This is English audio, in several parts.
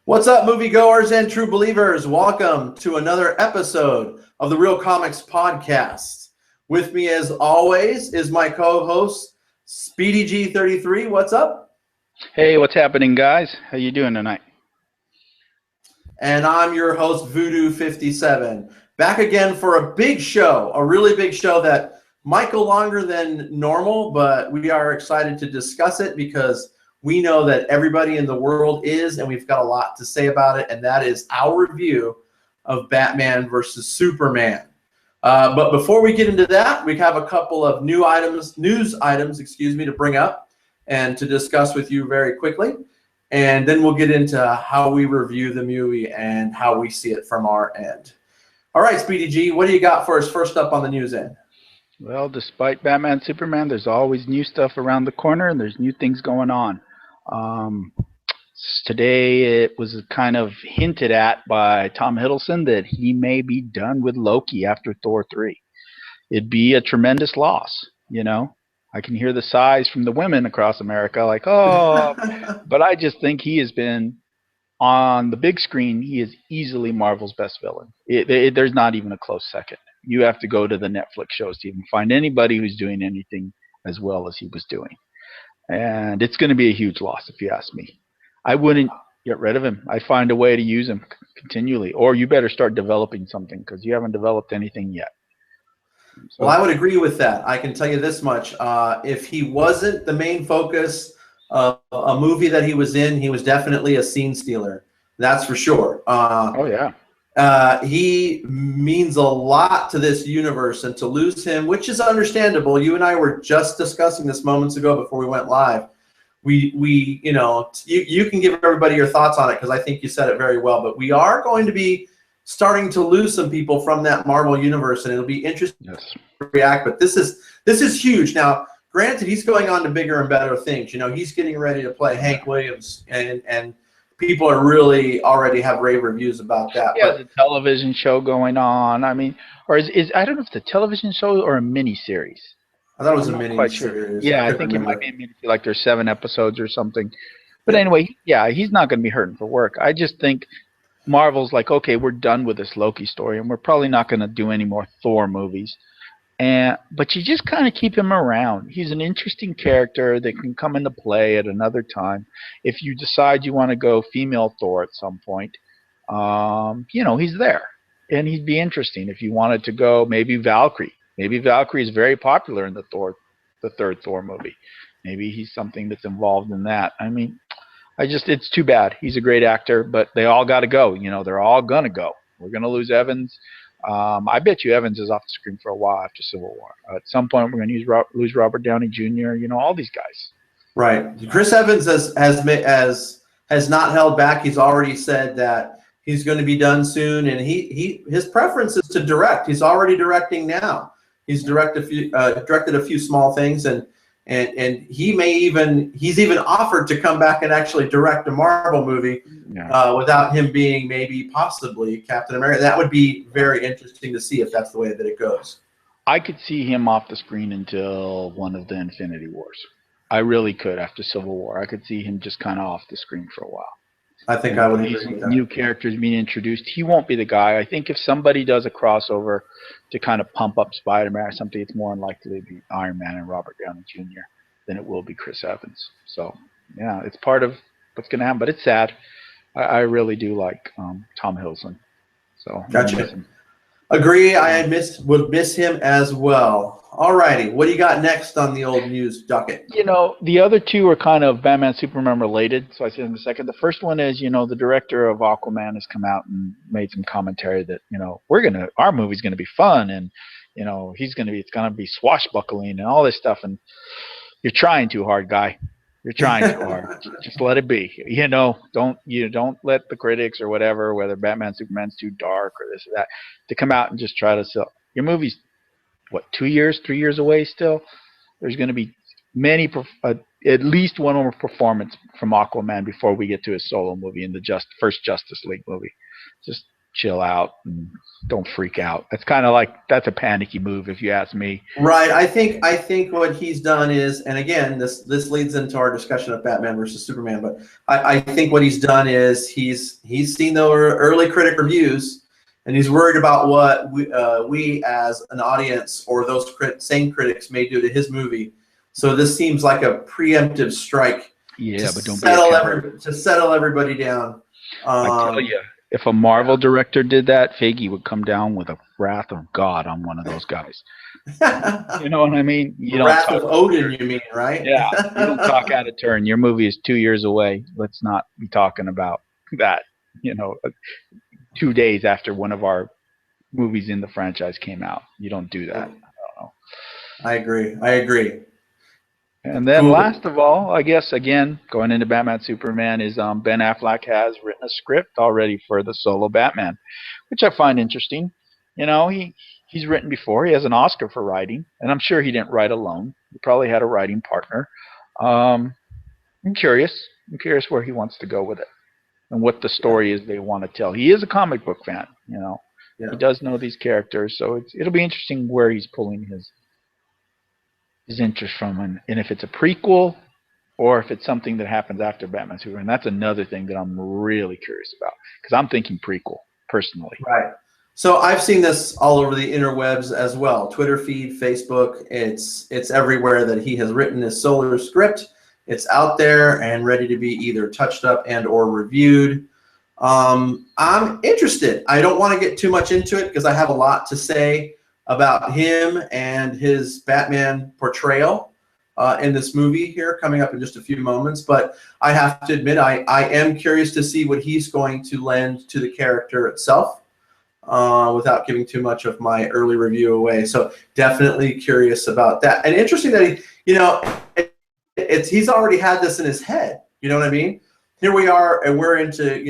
What's up, moviegoers and true believers? Welcome to another episode of the Real Comics Podcast. With me, as always, is my co-host, Speedy G33. What's up? Hey, what's happening, guys? How you doing tonight? And I'm your host, Voodoo57. Back again for a big show, a really big show that might go longer than normal, but we are excited to discuss it because we know that everybody in the world is, and we've got a lot to say about it, and that is our review of Batman versus Superman. But before we get into that, we have a couple of news items, to bring up and to discuss with you very quickly. And then we'll get into how we review the movie and how we see it from our end. All right, Speedy G, what do you got for us first up on the news end? Well, despite Batman, Superman, there's always new stuff around the corner, and there's new things going on. Um, Today, it was kind of hinted at by Tom Hiddleston that he may be done with Loki after Thor 3. It'd be a tremendous loss, you know. I can hear the sighs from the women across America, like, oh, but I just think he has been on the big screen. He is easily Marvel's best villain. There's not even a close second. You have to go to the Netflix shows to even find anybody who's doing anything as well as he was doing. And it's going to be a huge loss if you ask me. I wouldn't get rid of him. I'd find a way to use him continually. Or you better start developing something because you haven't developed anything yet. Well, I would agree with that. I can tell you this much. If he wasn't the main focus of a movie that he was in, he was definitely a scene stealer. That's for sure. Oh, yeah. He means a lot to this universe, and to lose him, which is understandable. You and I were just discussing this moments ago before we went live. You can give everybody your thoughts on it because I think you said it very well, but we are going to be starting to lose some people from that Marvel universe, and it'll be interesting to react. But this is huge. Now, granted, he's going on to bigger and better things. You know, he's getting ready to play Hank Williams, and people are really already have rave reviews about that. Yeah, the television show going on. I mean, or is I don't know if it's a television show or a mini series. I thought it was a I'm not mini quite sure. series. Yeah, I think it might be a mini, like there's 7 episodes or something. But anyway, yeah, he's not going to be hurting for work. I just think Marvel's like, okay, we're done with this Loki story, and we're probably not going to do any more Thor movies. But you just kind of keep him around. He's an interesting character that can come into play at another time. If you decide you want to go female Thor at some point, he's there. And he'd be interesting if you wanted to go maybe Valkyrie. Maybe Valkyrie is very popular in the third Thor movie. Maybe he's something that's involved in that. I mean, it's too bad. He's a great actor, but they all got to go. You know, they're all going to go. We're going to lose Evans. I bet you Evans is off the screen for a while after Civil War. At some point, we're going to lose Robert Downey Jr., all these guys. Right. Chris Evans has not held back. He's already said that he's going to be done soon, and his preference is to direct. He's already directing now. He's directed a few small things, and he's even offered to come back and actually direct a Marvel movie without him being possibly Captain America. That would be very interesting to see if that's the way that it goes. I could see him off the screen until one of the Infinity Wars. I really could after Civil War. I could see him just kind of off the screen for a while. I think I would agree with that. New characters being introduced. He won't be the guy. I think if somebody does a crossover to kind of pump up Spider-Man or something, it's more likely to be Iron Man and Robert Downey Jr. than it will be Chris Evans. So, yeah, it's part of what's going to happen. But it's sad. I really do like Tom Hiddleston. So, gotcha. Agree. I would miss him as well. All righty. What do you got next on the old news docket? The other two are kind of Batman, Superman related, so I said in a second. The first one is, the director of Aquaman has come out and made some commentary that, our movie's going to be fun, and, it's going to be swashbuckling and all this stuff, and you're trying too hard, guy. You're trying too hard. Just let it be. Don't let the critics or whatever, whether Batman, Superman's too dark or this or that, to come out and just try to sell. Your movie's 3 years away still. There's going to be at least one more performance from Aquaman before we get to his solo movie in the first Justice League movie. Just chill out and don't freak out. That's kind of like, that's a panicky move if you ask me. Right. I think what he's done is, and again, this leads into our discussion of Batman versus Superman. But I think what he's done is he's seen the early critic reviews, and he's worried about what we as an audience or those same critics may do to his movie. So this seems like a preemptive strike. Yeah, but don't to settle everybody down. I tell you, if a Marvel director did that, Feige would come down with a wrath of God on one of those guys. You know what I mean? Wrath of Odin, you mean, right? Yeah. You don't talk out of turn. Your movie is 2 years away. Let's not be talking about that, 2 days after one of our movies in the franchise came out. You don't do that. I don't know. I agree. And then last of all, I guess, again, going into Batman Superman is Ben Affleck has written a script already for the solo Batman, which I find interesting. He's written before. He has an Oscar for writing, and I'm sure he didn't write alone. He probably had a writing partner. I'm curious. I'm curious where he wants to go with it and what the story is they want to tell. He is a comic book fan, Yeah. He does know these characters, so it'll be interesting where he's pulling his interest from, and if it's a prequel or if it's something that happens after Batman Superman. That's another thing that I'm really curious about, because I'm thinking prequel personally. Right. So I've seen this all over the interwebs as well. Twitter feed, Facebook, it's everywhere that he has written his solo script. It's out there and ready to be either touched up and or reviewed. I'm interested. I don't want to get too much into it because I have a lot to say about him and his Batman portrayal in this movie here coming up in just a few moments. But I have to admit, I am curious to see what he's going to lend to the character itself without giving too much of my early review away. So definitely curious about that. And interesting that he's already had this in his head. You know what I mean? Here we are, and we're into,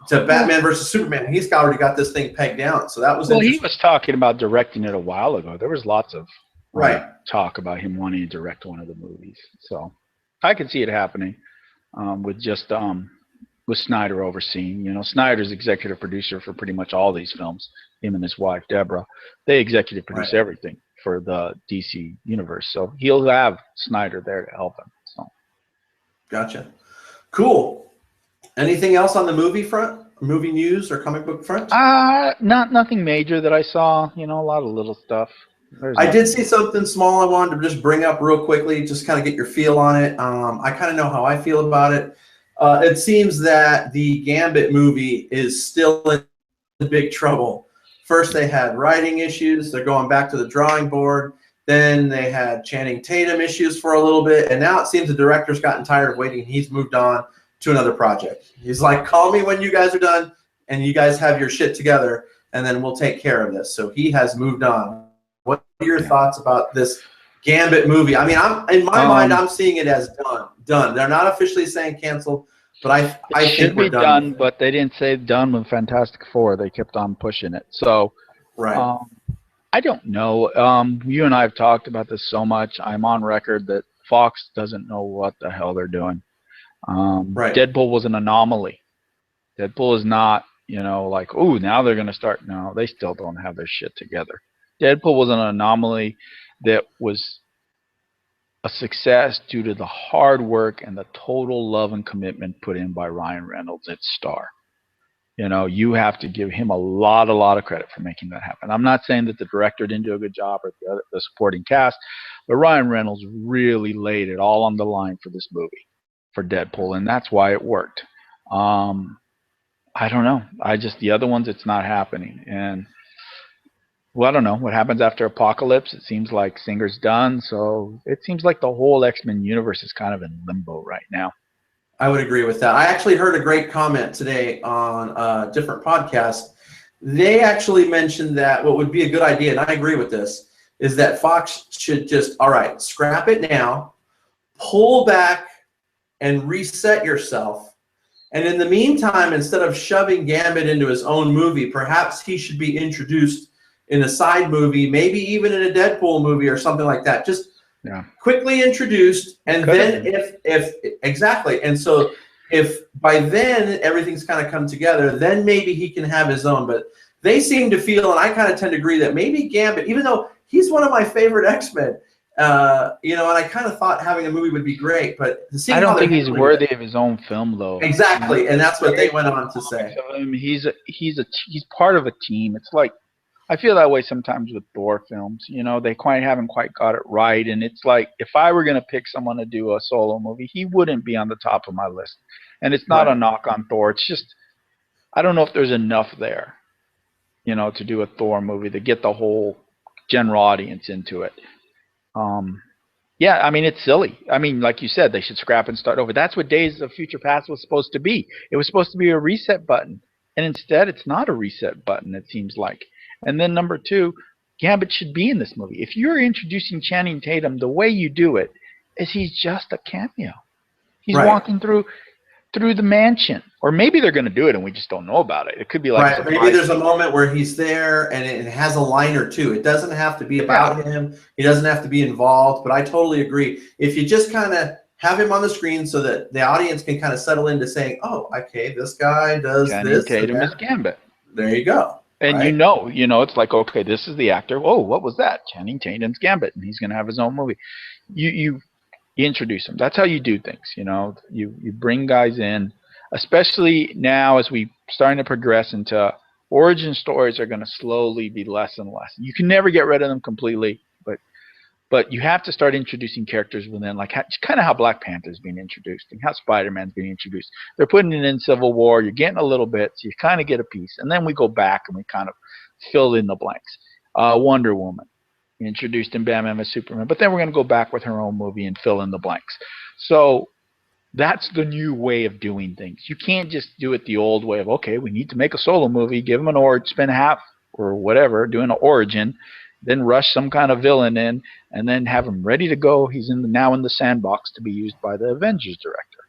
to Batman versus Superman. He's already got this thing pegged down. So that was he was talking about directing it a while ago. There was lots of talk about him wanting to direct one of the movies. So I could see it happening with just with Snyder overseeing. Snyder's executive producer for pretty much all these films. Him and his wife Deborah, they executive produce everything for the DC universe. So he'll have Snyder there to help him. So gotcha. Cool. Anything else on the movie front, movie news or comic book front? Nothing major that I saw. A lot of little stuff. I did see something small I wanted to just bring up real quickly, just kind of get your feel on it. I kind of know how I feel about it. It seems that the Gambit movie is still in big trouble. First, they had writing issues. They're going back to the drawing board. Then they had Channing Tatum issues for a little bit. And now it seems the director's gotten tired of waiting. He's moved on to another project. He's like, call me when you guys are done and you guys have your shit together, and then we'll take care of this. So he has moved on. What are your thoughts about this Gambit movie? I mean, in my mind, I'm seeing it as done. They're not officially saying canceled, but I think we're done. But they didn't say done with Fantastic Four. They kept on pushing it. So I don't know. You and I have talked about this so much. I'm on record that Fox doesn't know what the hell they're doing. Deadpool was an anomaly. Deadpool is not, like, ooh, now they're going to start. No, they still don't have their shit together. Deadpool was an anomaly that was a success due to the hard work and the total love and commitment put in by Ryan Reynolds, its star. You have to give him a lot of credit for making that happen. I'm not saying that the director didn't do a good job or the supporting cast, but Ryan Reynolds really laid it all on the line for this movie, for Deadpool, and that's why it worked. I don't know. The other ones, it's not happening. And, well, I don't know. What happens after Apocalypse? It seems like Singer's done, so it seems like the whole X-Men universe is kind of in limbo right now. I would agree with that. I actually heard a great comment today on a different podcast. They actually mentioned that what would be a good idea, and I agree with this, is that Fox should just, all right, scrap it now, pull back, and reset yourself. And in the meantime, instead of shoving Gambit into his own movie, perhaps he should be introduced in a side movie, maybe even in a Deadpool movie or something like that. Just quickly introduced, and then if exactly. And so if by then everything's kind of come together, then maybe he can have his own. But they seem to feel, and I kind of tend to agree, that maybe Gambit, even though he's one of my favorite X-Men, you know, and I kind of thought having a movie would be great, but I don't think he's worthy of his own film, though. Exactly, and that's what they went on to say. He's part of a team. It's like, I feel that way sometimes with Thor films. You know, they haven't quite got it right, and it's like, if I were gonna pick someone to do a solo movie, he wouldn't be on the top of my list. And it's not a knock on Thor. It's just, I don't know if there's enough there, you know, to do a Thor movie to get the whole general audience into it. Yeah, I mean, it's silly. I mean, like you said, they should scrap and start over. That's what Days of Future Past was supposed to be. It was supposed to be a reset button. And instead, it's not a reset button, it seems like. And then number two, Gambit should be in this movie. If you're introducing Channing Tatum, the way you do it is he's just a cameo. He's walking through the mansion. Or maybe they're going to do it and we just don't know about it. It could be like maybe there's a moment where he's there and it has a line or two. It doesn't have to be about him. He doesn't have to be involved. But I totally agree. If you just kind of have him on the screen so that the audience can kind of settle into saying, oh, okay, this guy does this. Channing Tatum is Gambit. There you go. And you know, it's like, okay, this is the actor. Oh, what was that? Channing Tatum's Gambit, and he's going to have his own movie. You introduce him. That's how you do things. You know, you bring guys in, especially now as we starting to progress into origin stories are going to slowly be less and less. You can never get rid of them completely, but you have to start introducing characters within, like kind of how Black Panther is being introduced and how Spider-Man's being introduced. They're putting it in Civil War. You're getting a little bit, so you kind of get a piece. And then we go back and we kind of fill in the blanks. Wonder Woman, introduced in Batman vs Superman, but then we're going to go back with her own movie and fill in the blanks. So that's the new way of doing things. You can't just do it the old way of, okay, we need to make a solo movie, give him an origin, spend half or whatever doing an origin, then rush some kind of villain in, and then have him ready to go. He's now in the sandbox to be used by the Avengers director.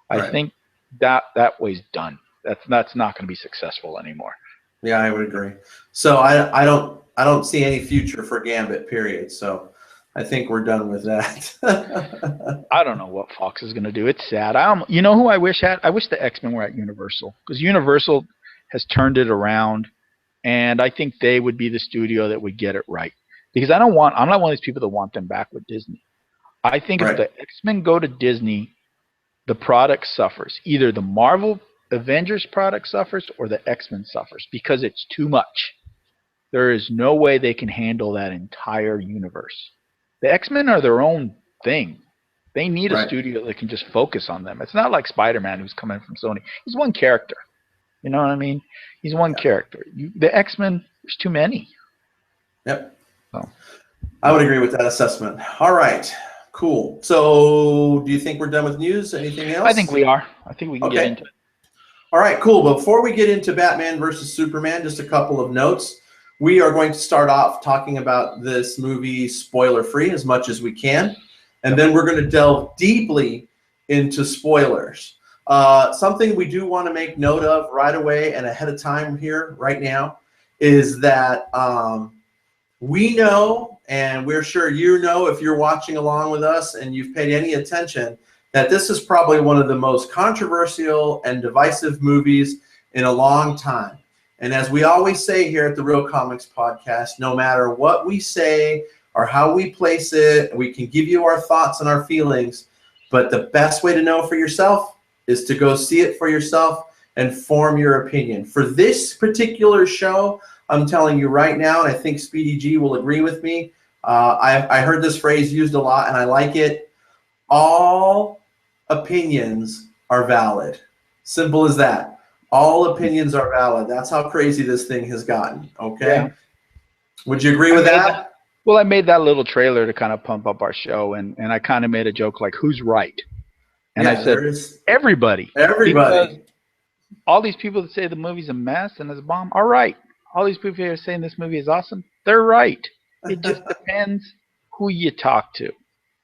I think that way's done. That's not going to be successful anymore. Yeah, I would agree. So I don't see any future for Gambit, period. So I think we're done with that. I don't know what Fox is going to do. It's sad. You know who I wish had? I wish the X-Men were at Universal, because Universal has turned it around. And I think they would be the studio that would get it right. Because I'm not one of these people that want them back with Disney. I think if the X-Men go to Disney, the product suffers. Either the Marvel Avengers product suffers or the X-Men suffers because it's too much. There is no way they can handle that entire universe. The X-Men are their own thing. They need a studio that can just focus on them. It's not like Spider-Man who's coming from Sony. He's one character. You know what I mean? He's one character. The X-Men, there's too many. Yep. So, I would agree with that assessment. All right. Cool. So do you think we're done with news? Anything else? I think we are. I think we can get into it. All right, cool. Before we get into Batman versus Superman, just a couple of notes. We are going to start off talking about this movie spoiler-free as much as we can. And then we're going to delve deeply into spoilers. Something we do want to make note of right away and ahead of time here right now is that we know, and we're sure you know if you're watching along with us and you've paid any attention, that this is probably one of the most controversial and divisive movies in a long time. And as we always say here at the Real Comics Podcast, no matter what we say or how we place it, we can give you our thoughts and our feelings, but the best way to know for yourself is to go see it for yourself and form your opinion. For this particular show, I'm telling you right now, and I think Speedy G will agree with me, I heard this phrase used a lot, and I like it. All opinions are valid. Simple as that. All opinions are valid. That's how crazy this thing has gotten, okay? Yeah. Would you agree with that? Well, I made that little trailer to kind of pump up our show, and I kind of made a joke like, who's right? And I said, everybody. Everybody. Because all these people that say the movie's a mess and it's a bomb are right. All these people here saying this movie is awesome, they're right. It just depends who you talk to.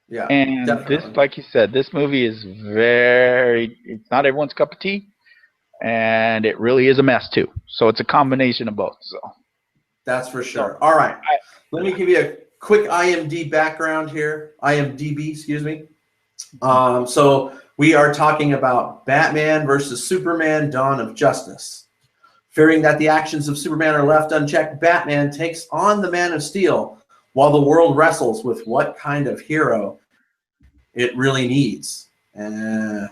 Yeah, and definitely. This, like you said, this movie is it's not everyone's cup of tea, and it really is a mess too. So it's a combination of both. So that's for sure. All right. Let me give you a quick IMDb background here. IMDb, excuse me. So We are talking about Batman versus Superman: Dawn of Justice. Fearing that the actions of Superman are left unchecked, Batman takes on the Man of Steel while the world wrestles with what kind of hero it really needs. And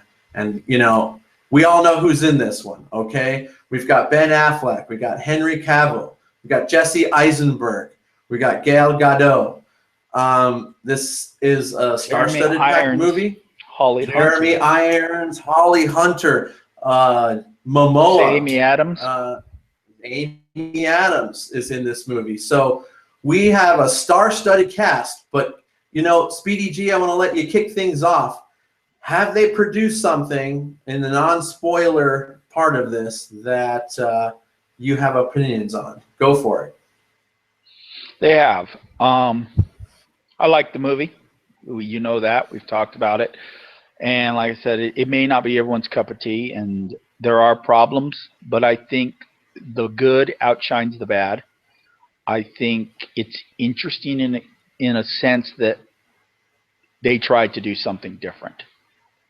you know, we all know who's in this one, okay? We've got Ben Affleck, we got Henry Cavill, we got Jesse Eisenberg, we got Gal Gadot. This is a star-studded movie. Jeremy Irons, Holly Hunter, Momoa. Amy Adams. Amy Adams is in this movie. So we have a star-studded cast, but you know, Speedy G, I want to let you kick things off. Have they produced something in the non-spoiler part of this that you have opinions on? Go for it. They have. I like the movie. You know that. We've talked about it. And like I said, it may not be everyone's cup of tea, and there are problems, but I think the good outshines the bad. I think it's interesting in a sense that they tried to do something different.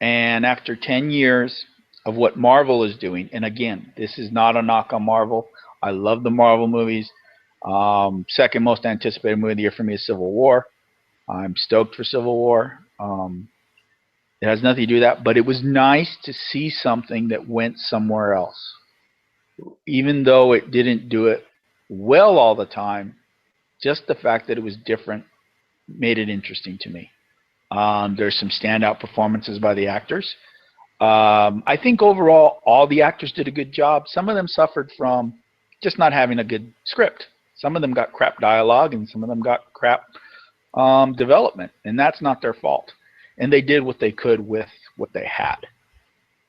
And after 10 years of what Marvel is doing, and again, this is not a knock on Marvel. I love the Marvel movies. Second most anticipated movie of the year for me is Civil War. I'm stoked for Civil War. It has nothing to do with that, but it was nice to see something that went somewhere else. Even though it didn't do it well all the time, just the fact that it was different made it interesting to me. There's some standout performances by the actors. I think overall all the actors did a good job. Some of them suffered from just not having a good script. Some of them got crap dialogue, and some of them got crap development, and that's not their fault. And they did what they could with what they had.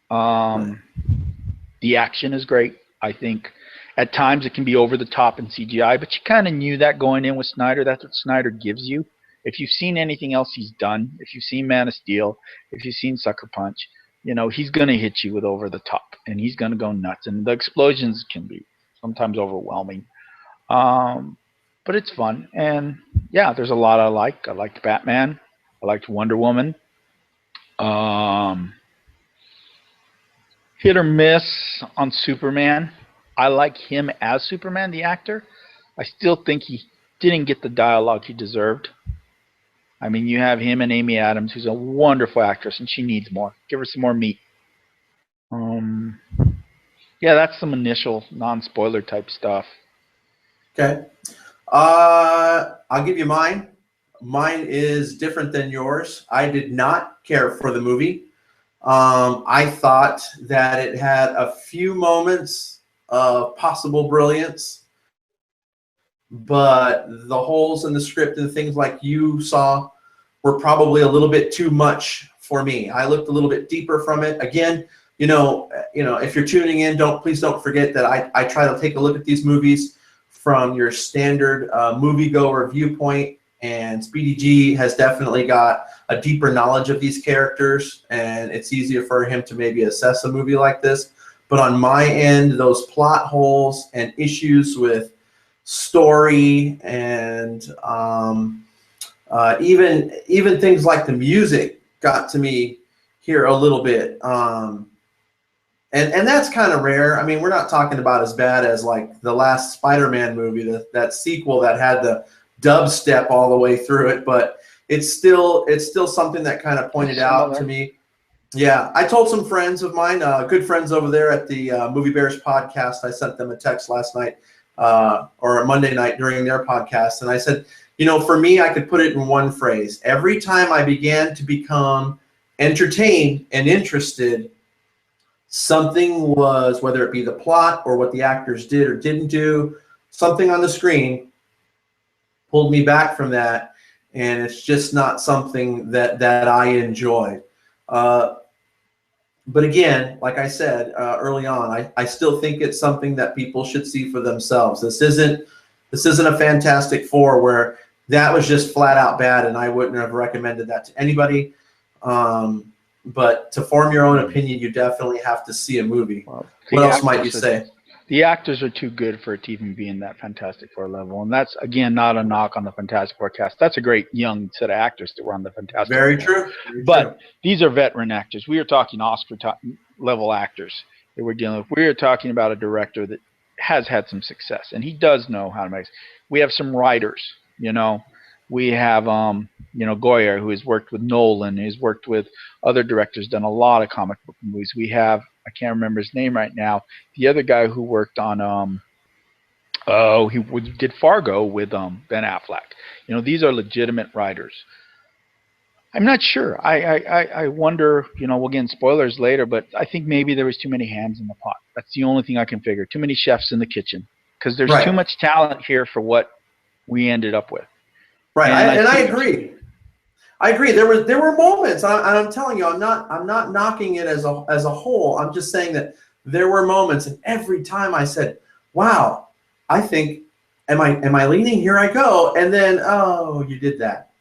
The action is great. I think at times it can be over the top in CGI, but you kind of knew that going in with Snyder. That's what Snyder gives you. If you've seen anything else he's done, if you've seen Man of Steel, if you've seen Sucker Punch, you know, he's going to hit you with over the top, and he's going to go nuts. And the explosions can be sometimes overwhelming. But it's fun. And, yeah, there's a lot I like. I liked Batman. I liked Wonder Woman. Hit or miss on Superman. I like him as Superman, the actor. I still think he didn't get the dialogue he deserved. I mean, you have him and Amy Adams, who's a wonderful actress, and she needs more. Give her some more meat. Yeah, that's some initial non-spoiler type stuff. Okay. I'll give you mine. Mine is different than yours. I did not care for the movie. I thought that it had a few moments of possible brilliance, but the holes in the script and things like you saw were probably a little bit too much for me. I looked a little bit deeper from it. Again, you know, if you're tuning in, please don't forget that I try to take a look at these movies from your standard moviegoer viewpoint. And Speedy G has definitely got a deeper knowledge of these characters, and it's easier for him to maybe assess a movie like this. But on my end, those plot holes and issues with story and even things like the music got to me here a little bit. And that's kind of rare. I mean, we're not talking about as bad as like the last Spider-Man movie, that sequel that had the dubstep all the way through it, but it's still something that kind of pointed out to me. Yeah, I told some friends of mine, good friends over there at the Movie Bears podcast. I sent them a text last night or a Monday night during their podcast, and I said, you know, for me, I could put it in one phrase. Every time I began to become entertained and interested, something was, whether it be the plot or what the actors did or didn't do, something on the screen pulled me back from that, and it's just not something that I enjoy. But again, like I said early on, I still think it's something that people should see for themselves. This isn't a Fantastic Four where that was just flat out bad, and I wouldn't have recommended that to anybody. But to form your own opinion, you definitely have to see a movie. Well, what else might you say? The actors are too good for it to even be in that Fantastic Four level. And that's, again, not a knock on the Fantastic Four cast. That's a great young set of actors that were on the Fantastic Very Four. true. Very But true. these are veteran actors. We are talking Oscar level actors that we're dealing with. We are talking about a director that has had some success, and he does know how to make. We have some writers, you know. We have, Goyer, who has worked with Nolan, who's worked with other directors, done a lot of comic book movies. We have, I can't remember his name right now, the other guy who worked on, he did Fargo with Ben Affleck. You know, these are legitimate writers. I'm not sure. I wonder, again, spoilers later, but I think maybe there was too many hands in the pot. That's the only thing I can figure. Too many chefs in the kitchen. Because there's too much talent here for what we ended up with. Right. I agree. I agree. There were moments, and I'm telling you, I'm not knocking it as a whole. I'm just saying that there were moments, and every time I said, wow, I think, am I leaning? Here I go. And then, oh, you did that.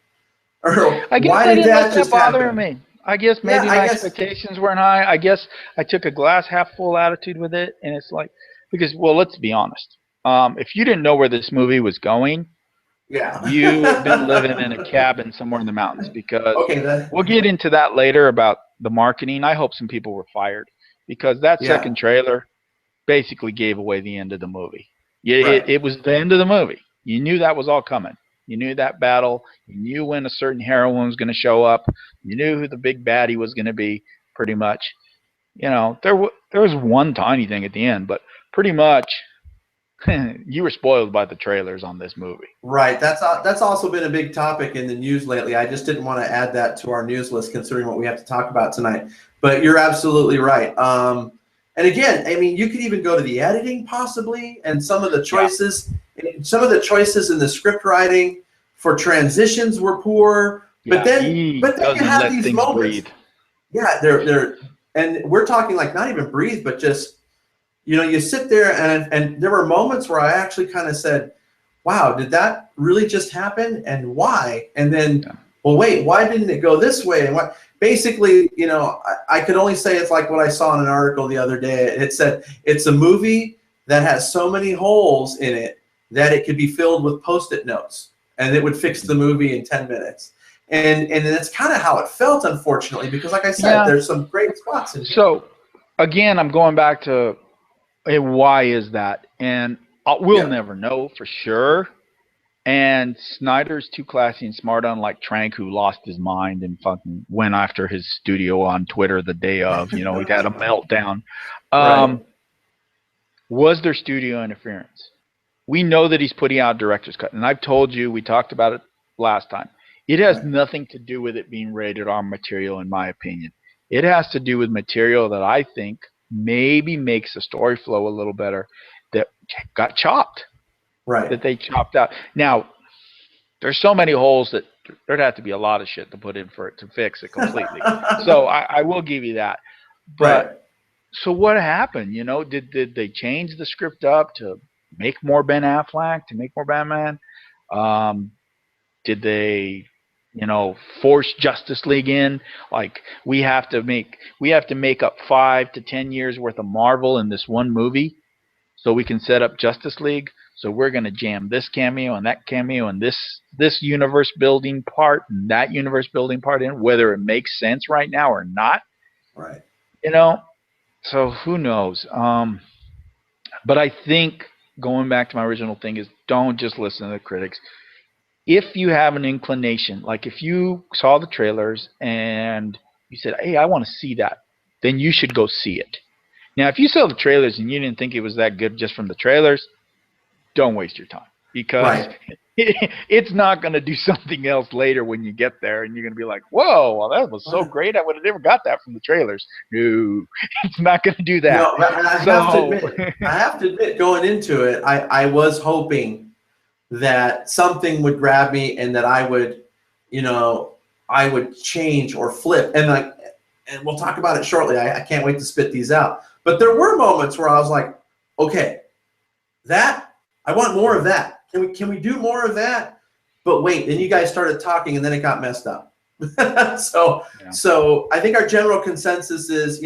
Or I guess why I did didn't that let just that bother happen? me. I guess maybe my expectations weren't high. I guess I took a glass half full attitude with it, and it's like, because, well, let's be honest. If you didn't know where this movie was going, yeah, you have been living in a cabin somewhere in the mountains, because okay, we'll get into that later about the marketing. I hope some people were fired, because that second trailer basically gave away the end of the movie. It was the end of the movie. You knew that was all coming. You knew that battle. You knew when a certain heroine was going to show up. You knew who the big baddie was going to be, pretty much. There was one tiny thing at the end, but pretty much you were spoiled by the trailers on this movie. Right. That's also been a big topic in the news lately. I just didn't want to add that to our news list, considering what we have to talk about tonight. But you're absolutely right. And again, I mean, you could even go to the editing possibly, and some of the choices, in the script writing for transitions were poor. But then you have these moments. Breathe. Yeah, and we're talking like not even breathe, but just, you sit there and there were moments where I actually kind of said, wow, did that really just happen? And why? And then, well, wait, why didn't it go this way? And what? Basically, I could only say it's like what I saw in an article the other day. It said it's a movie that has so many holes in it that it could be filled with Post-it notes, and it would fix the movie in 10 minutes. And that's kind of how it felt, unfortunately, because like I said, there's some great spots in here. So, again, I'm going back to why is that? And we'll never know for sure. And Snyder's too classy and smart, unlike Trank, who lost his mind and fucking went after his studio on Twitter the day of. He had a meltdown. Was there studio interference? We know that he's putting out director's cut. And I've told you, we talked about it last time. It has nothing to do with it being rated R material, in my opinion. It has to do with material that I think maybe makes the story flow a little better, that got chopped. Right. That they chopped out. Now, there's so many holes that there'd have to be a lot of shit to put in for it to fix it completely. So I will give you that. But so what happened? Did they change the script up to make more Ben Affleck, to make more Batman? Did they, force Justice League in? Like, we have to make up 5 to 10 years worth of Marvel in this one movie, so we can set up Justice League. So we're going to jam this cameo and that cameo and this universe building part and that universe building part in, whether it makes sense right now or not. Right. So who knows? But I think, going back to my original thing, is don't just listen to the critics. If you have an inclination, like if you saw the trailers and you said, hey, I want to see that, then you should go see it. Now, if you saw the trailers and you didn't think it was that good just from the trailers, don't waste your time, because it's not going to do something else later when you get there, and you're going to be like, whoa, well, that was so great. I would have never got that from the trailers. No, it's not going to do that. No, I have to admit, going into it, I was hoping that something would grab me and that I would change or flip. And we'll talk about it shortly. I can't wait to spit these out. But there were moments where I was like, okay, I want more of that. Can we do more of that? But wait, then you guys started talking, and then it got messed up. So I think our general consensus is,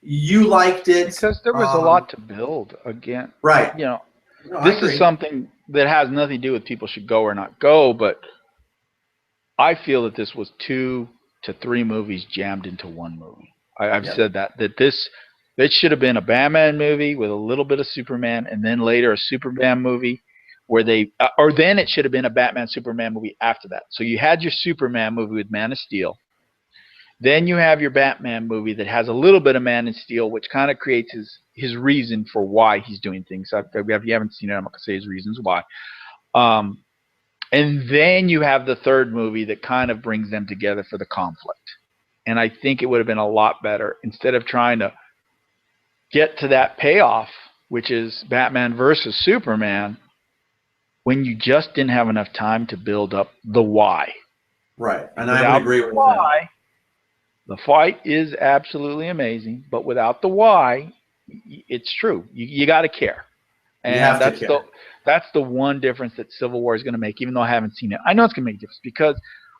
You liked it. Because there was a lot to build. Again, Right. you know, No, I this is agree. something that has nothing to do with people should go or not go, but I feel that this was 2 to 3 movies jammed into one movie. I've Yep. said that this should have been a Batman movie with a little bit of Superman, and then later a Superman movie where they, or then it should have been a Batman Superman movie after that. So you had your Superman movie with Man of Steel. Then you have your Batman movie that has a little bit of Man of Steel, which kind of creates his reason for why he's doing things. If you haven't seen it, I'm not going to say his reasons why. And then you have the third movie that kind of brings them together for the conflict. And I think it would have been a lot better instead of trying to get to that payoff, which is Batman versus Superman, when you just didn't have enough time to build up the why. Right. And without I would agree with why, that. The fight is absolutely amazing, but without the why, it's true. You got to care. And you have to care. That's the one difference that Civil War is going to make, even though I haven't seen it. I know it's going to make a difference because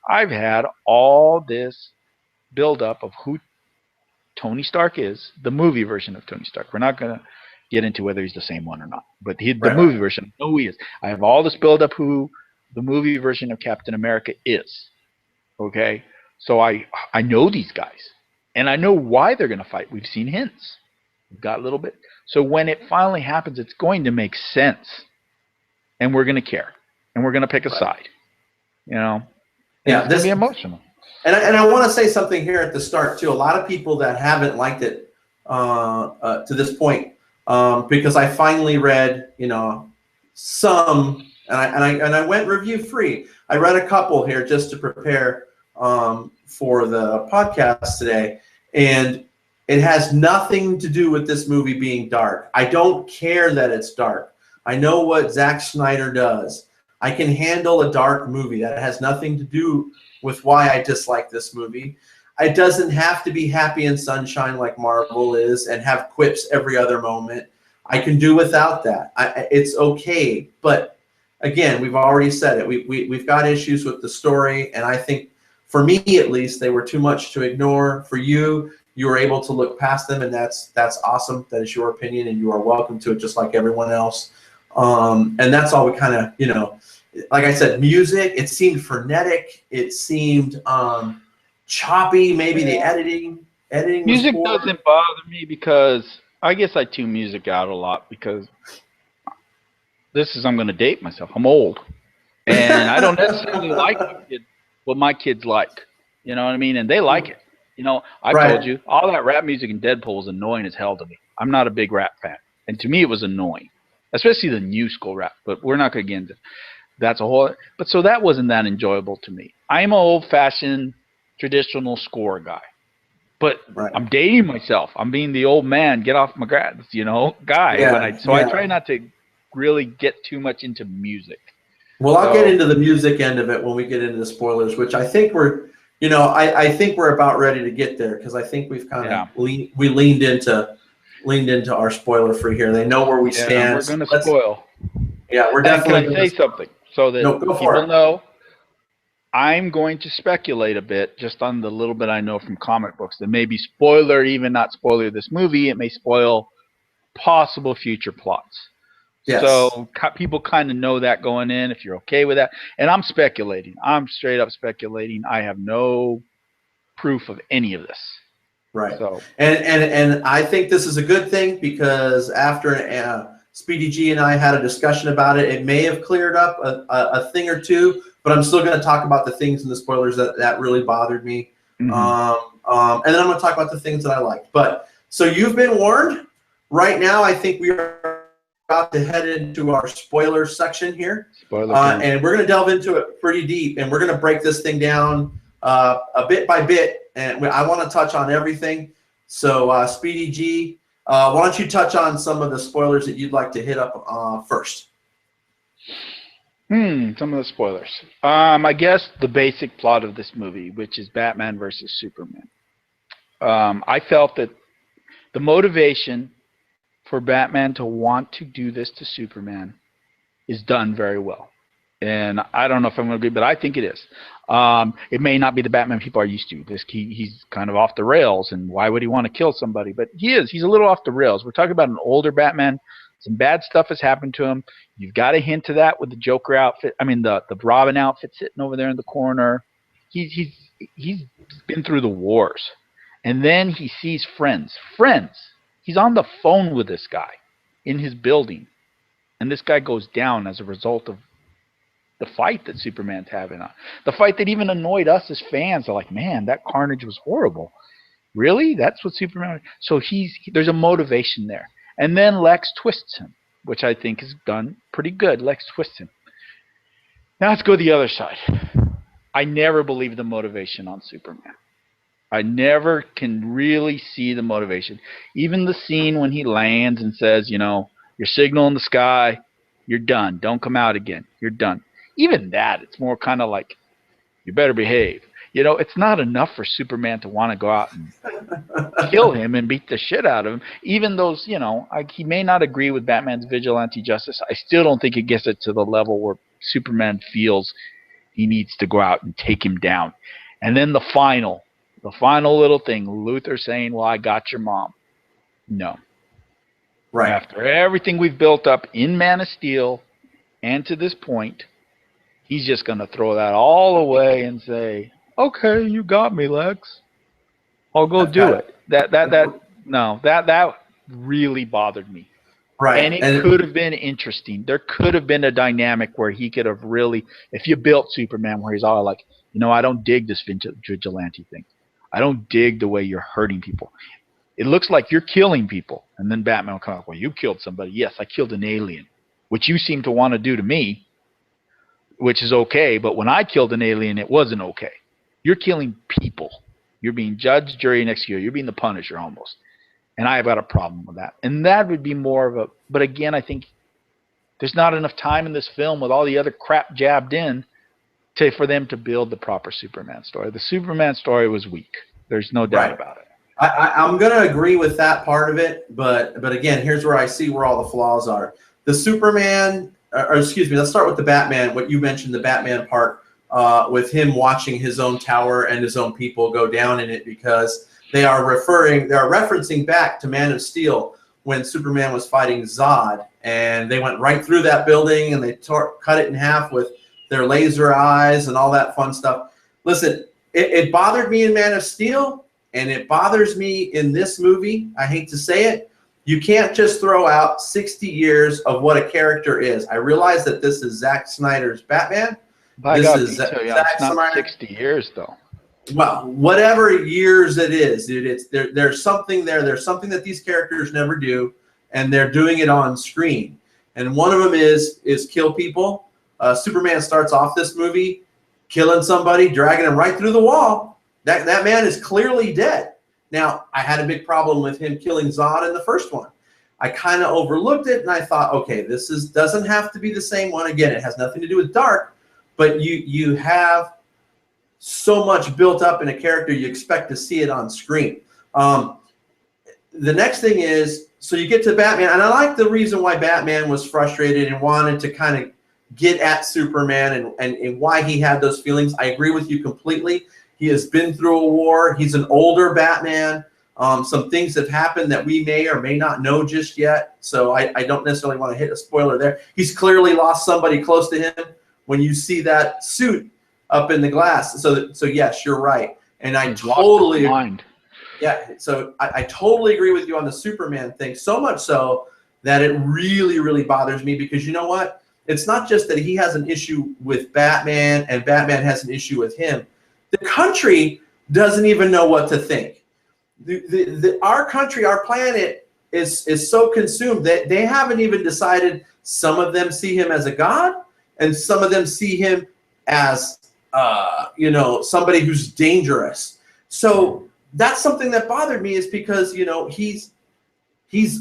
I've had all this build-up of who Tony Stark is, the movie version of Tony Stark. We're not going to get into whether he's the same one or not, but the movie version, I know who he is. I have all this build-up who the movie version of Captain America is. Okay? So I know these guys, and I know why they're going to fight. We've seen hints. We've got a little bit. So when it finally happens, it's going to make sense. And we're going to care. And we're going to pick a side. You know? Yeah, it's going to be emotional. And I want to say something here at the start, too. A lot of people that haven't liked it to this point, because I finally read, some, and I went review free. I read a couple here just to prepare for the podcast today. And it has nothing to do with this movie being dark. I don't care that it's dark. I know what Zack Snyder does. I can handle a dark movie. That has nothing to do with why I dislike this movie. It doesn't have to be happy and sunshine like Marvel is and have quips every other moment. I can do without that. It's okay. But again, we've already said it. We've got issues with the story, and I think, for me at least, they were too much to ignore. For you, you were able to look past them, and that's awesome. That is your opinion, and you are welcome to it just like everyone else. And that's all we kind of, like I said, music, it seemed frenetic. It seemed choppy. Maybe the editing music was poor. Doesn't bother me because I guess I tune music out a lot because I'm going to date myself. I'm old. And I don't necessarily like what my kids like. You know what I mean? And they like it. I've told you, all that rap music in Deadpool is annoying as hell to me. I'm not a big rap fan. And to me, it was annoying. Especially the new school rap. But we're not going to get into that's a whole. But so that wasn't that enjoyable to me. I'm an old-fashioned, traditional score guy. But I'm dating myself. I'm being the old man, get off my grass, guy. Yeah, I try not to really get too much into music. Well, I'll get into the music end of it when we get into the spoilers, which I think we're, I think we're about ready to get there because I think we've kind of leaned into our spoiler free here. They know where we stand. We're going to spoil. Yeah, we're definitely. Can I say something so that people know? I'm going to speculate a bit just on the little bit I know from comic books. That may be spoiler, even not spoiler this movie. It may spoil possible future plots. Yes. So people kind of know that going in, if you're okay with that. And I'm speculating. I'm straight up speculating. I have no proof of any of this. Right. So. And I think this is a good thing because after Speedy G and I had a discussion about it, it may have cleared up a thing or two, but I'm still going to talk about the things in the spoilers that really bothered me. Mm-hmm. And then I'm going to talk about the things that I liked. But so you've been warned. Right now, I think we are about to head into our spoiler section here. And we're going to delve into it pretty deep, and we're going to break this thing down a bit by bit. And I want to touch on everything. So Speedy G, why don't you touch on some of the spoilers that you'd like to hit up first? Some of the spoilers. I guess the basic plot of this movie, which is Batman versus Superman. I felt that the motivation for Batman to want to do this to Superman is done very well. And I don't know if I'm going to agree, but I think it is. It may not be the Batman people are used to. He's kind of off the rails, and why would he want to kill somebody? But he is. He's a little off the rails. We're talking about an older Batman. Some bad stuff has happened to him. You've got a hint of that with the Joker outfit. I mean, the Robin outfit sitting over there in the corner. He's been through the wars, and then he sees friends. Friends. He's on the phone with this guy in his building, and this guy goes down as a result of the fight that Superman's having. The fight that even annoyed us as fans. Are like, man, that carnage was horrible. Really? That's what Superman. So there's a motivation there. And then Lex twists him, which I think is done pretty good. Lex twists him. Now let's go to the other side. I never believe the motivation on Superman. I never can really see the motivation. Even the scene when he lands and says, your signal in the sky, you're done. Don't come out again. You're done. Even that, it's more kind of like, you better behave. It's not enough for Superman to want to go out and kill him and beat the shit out of him. Even those, he may not agree with Batman's vigilante justice. I still don't think it gets it to the level where Superman feels he needs to go out and take him down. And then the final little thing, Luthor saying, well, I got your mom. No. Right. After everything we've built up in Man of Steel and to this point, he's just going to throw that all away and say, okay, you got me, Lex. I'll go do it. That really bothered me. Right. And it could have been interesting. There could have been a dynamic where he could have really, if you built Superman where he's all like, I don't dig this vigilante thing. I don't dig the way you're hurting people. It looks like you're killing people. And then Batman will come up, well, you killed somebody. Yes, I killed an alien, which you seem to want to do to me, which is okay. But when I killed an alien, it wasn't okay. You're killing people. You're being judge, jury, and executioner. You're being the Punisher almost. And I have got a problem with that. And that would be more of a, but again, I think there's not enough time in this film with all the other crap jabbed in for them to build the proper Superman story. The Superman story was weak. There's no doubt about it. I'm going to agree with that part of it, but again, here's where I see where all the flaws are. The Superman, or excuse me, let's start with the Batman, what you mentioned, the Batman part, with him watching his own tower and his own people go down in it, because they are referencing back to Man of Steel when Superman was fighting Zod, and they went right through that building and they cut it in half with their laser eyes and all that fun stuff. Listen, it bothered me in Man of Steel, and it bothers me in this movie. I hate to say it. You can't just throw out 60 years of what a character is. I realize that this is Zack Snyder's Batman. By God, it's not 60 years, though. Well, whatever years it is, there's something there. There's something that these characters never do, and they're doing it on screen. And one of them is kill people. Superman starts off this movie killing somebody, dragging him right through the wall. That man is clearly dead. Now, I had a big problem with him killing Zod in the first one. I kind of overlooked it, and I thought, okay, this doesn't have to be the same one. Again, it has nothing to do with Dark, but you have so much built up in a character, you expect to see it on screen. The next thing is, so you get to Batman, and I like the reason why Batman was frustrated and wanted to kind of get at Superman and why he had those feelings. I agree with you completely. He has been through a war. He's an older Batman. Some things have happened that we may or may not know just yet, so I don't necessarily want to hit a spoiler there. He's clearly lost somebody close to him when you see that suit up in the glass. So yes, you're right. And I totally agree. Yeah, so I totally agree with you on the Superman thing, so much so that it really, really bothers me, because you know what? It's not just that he has an issue with Batman and Batman has an issue with him. The country doesn't even know what to think. Our country, our planet is so consumed that they haven't even decided. Some of them see him as a god, and some of them see him as somebody who's dangerous. So that's something that bothered me, is because he's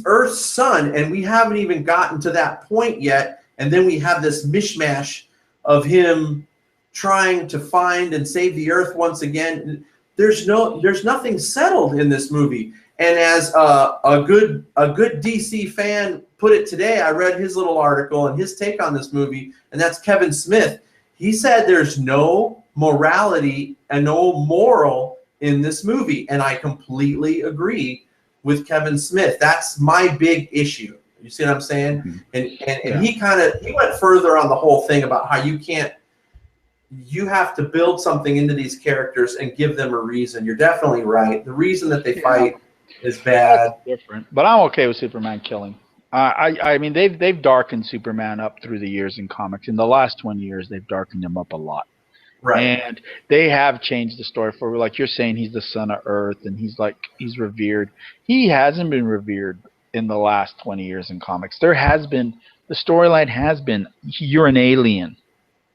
Earth's son, and we haven't even gotten to that point yet. And then we have this mishmash of him trying to find and save the Earth once again. There's nothing settled in this movie. And as a good DC fan put it today, I read his little article and his take on this movie, and that's Kevin Smith. He said there's no morality and no moral in this movie, and I completely agree with Kevin Smith. That's my big issue. You see what I'm saying? Mm-hmm. And he went further on the whole thing about how you have to build something into these characters and give them a reason. You're definitely right. The reason that they fight is bad. That's different, but I'm okay with Superman killing. I mean they've darkened Superman up through the years in comics. In the last 20 years, they've darkened him up a lot. Right. And they have changed the story for, like you're saying, he's the son of Earth and he's revered. He hasn't been revered in the last 20 years in comics. There has been, the storyline has been, you're an alien.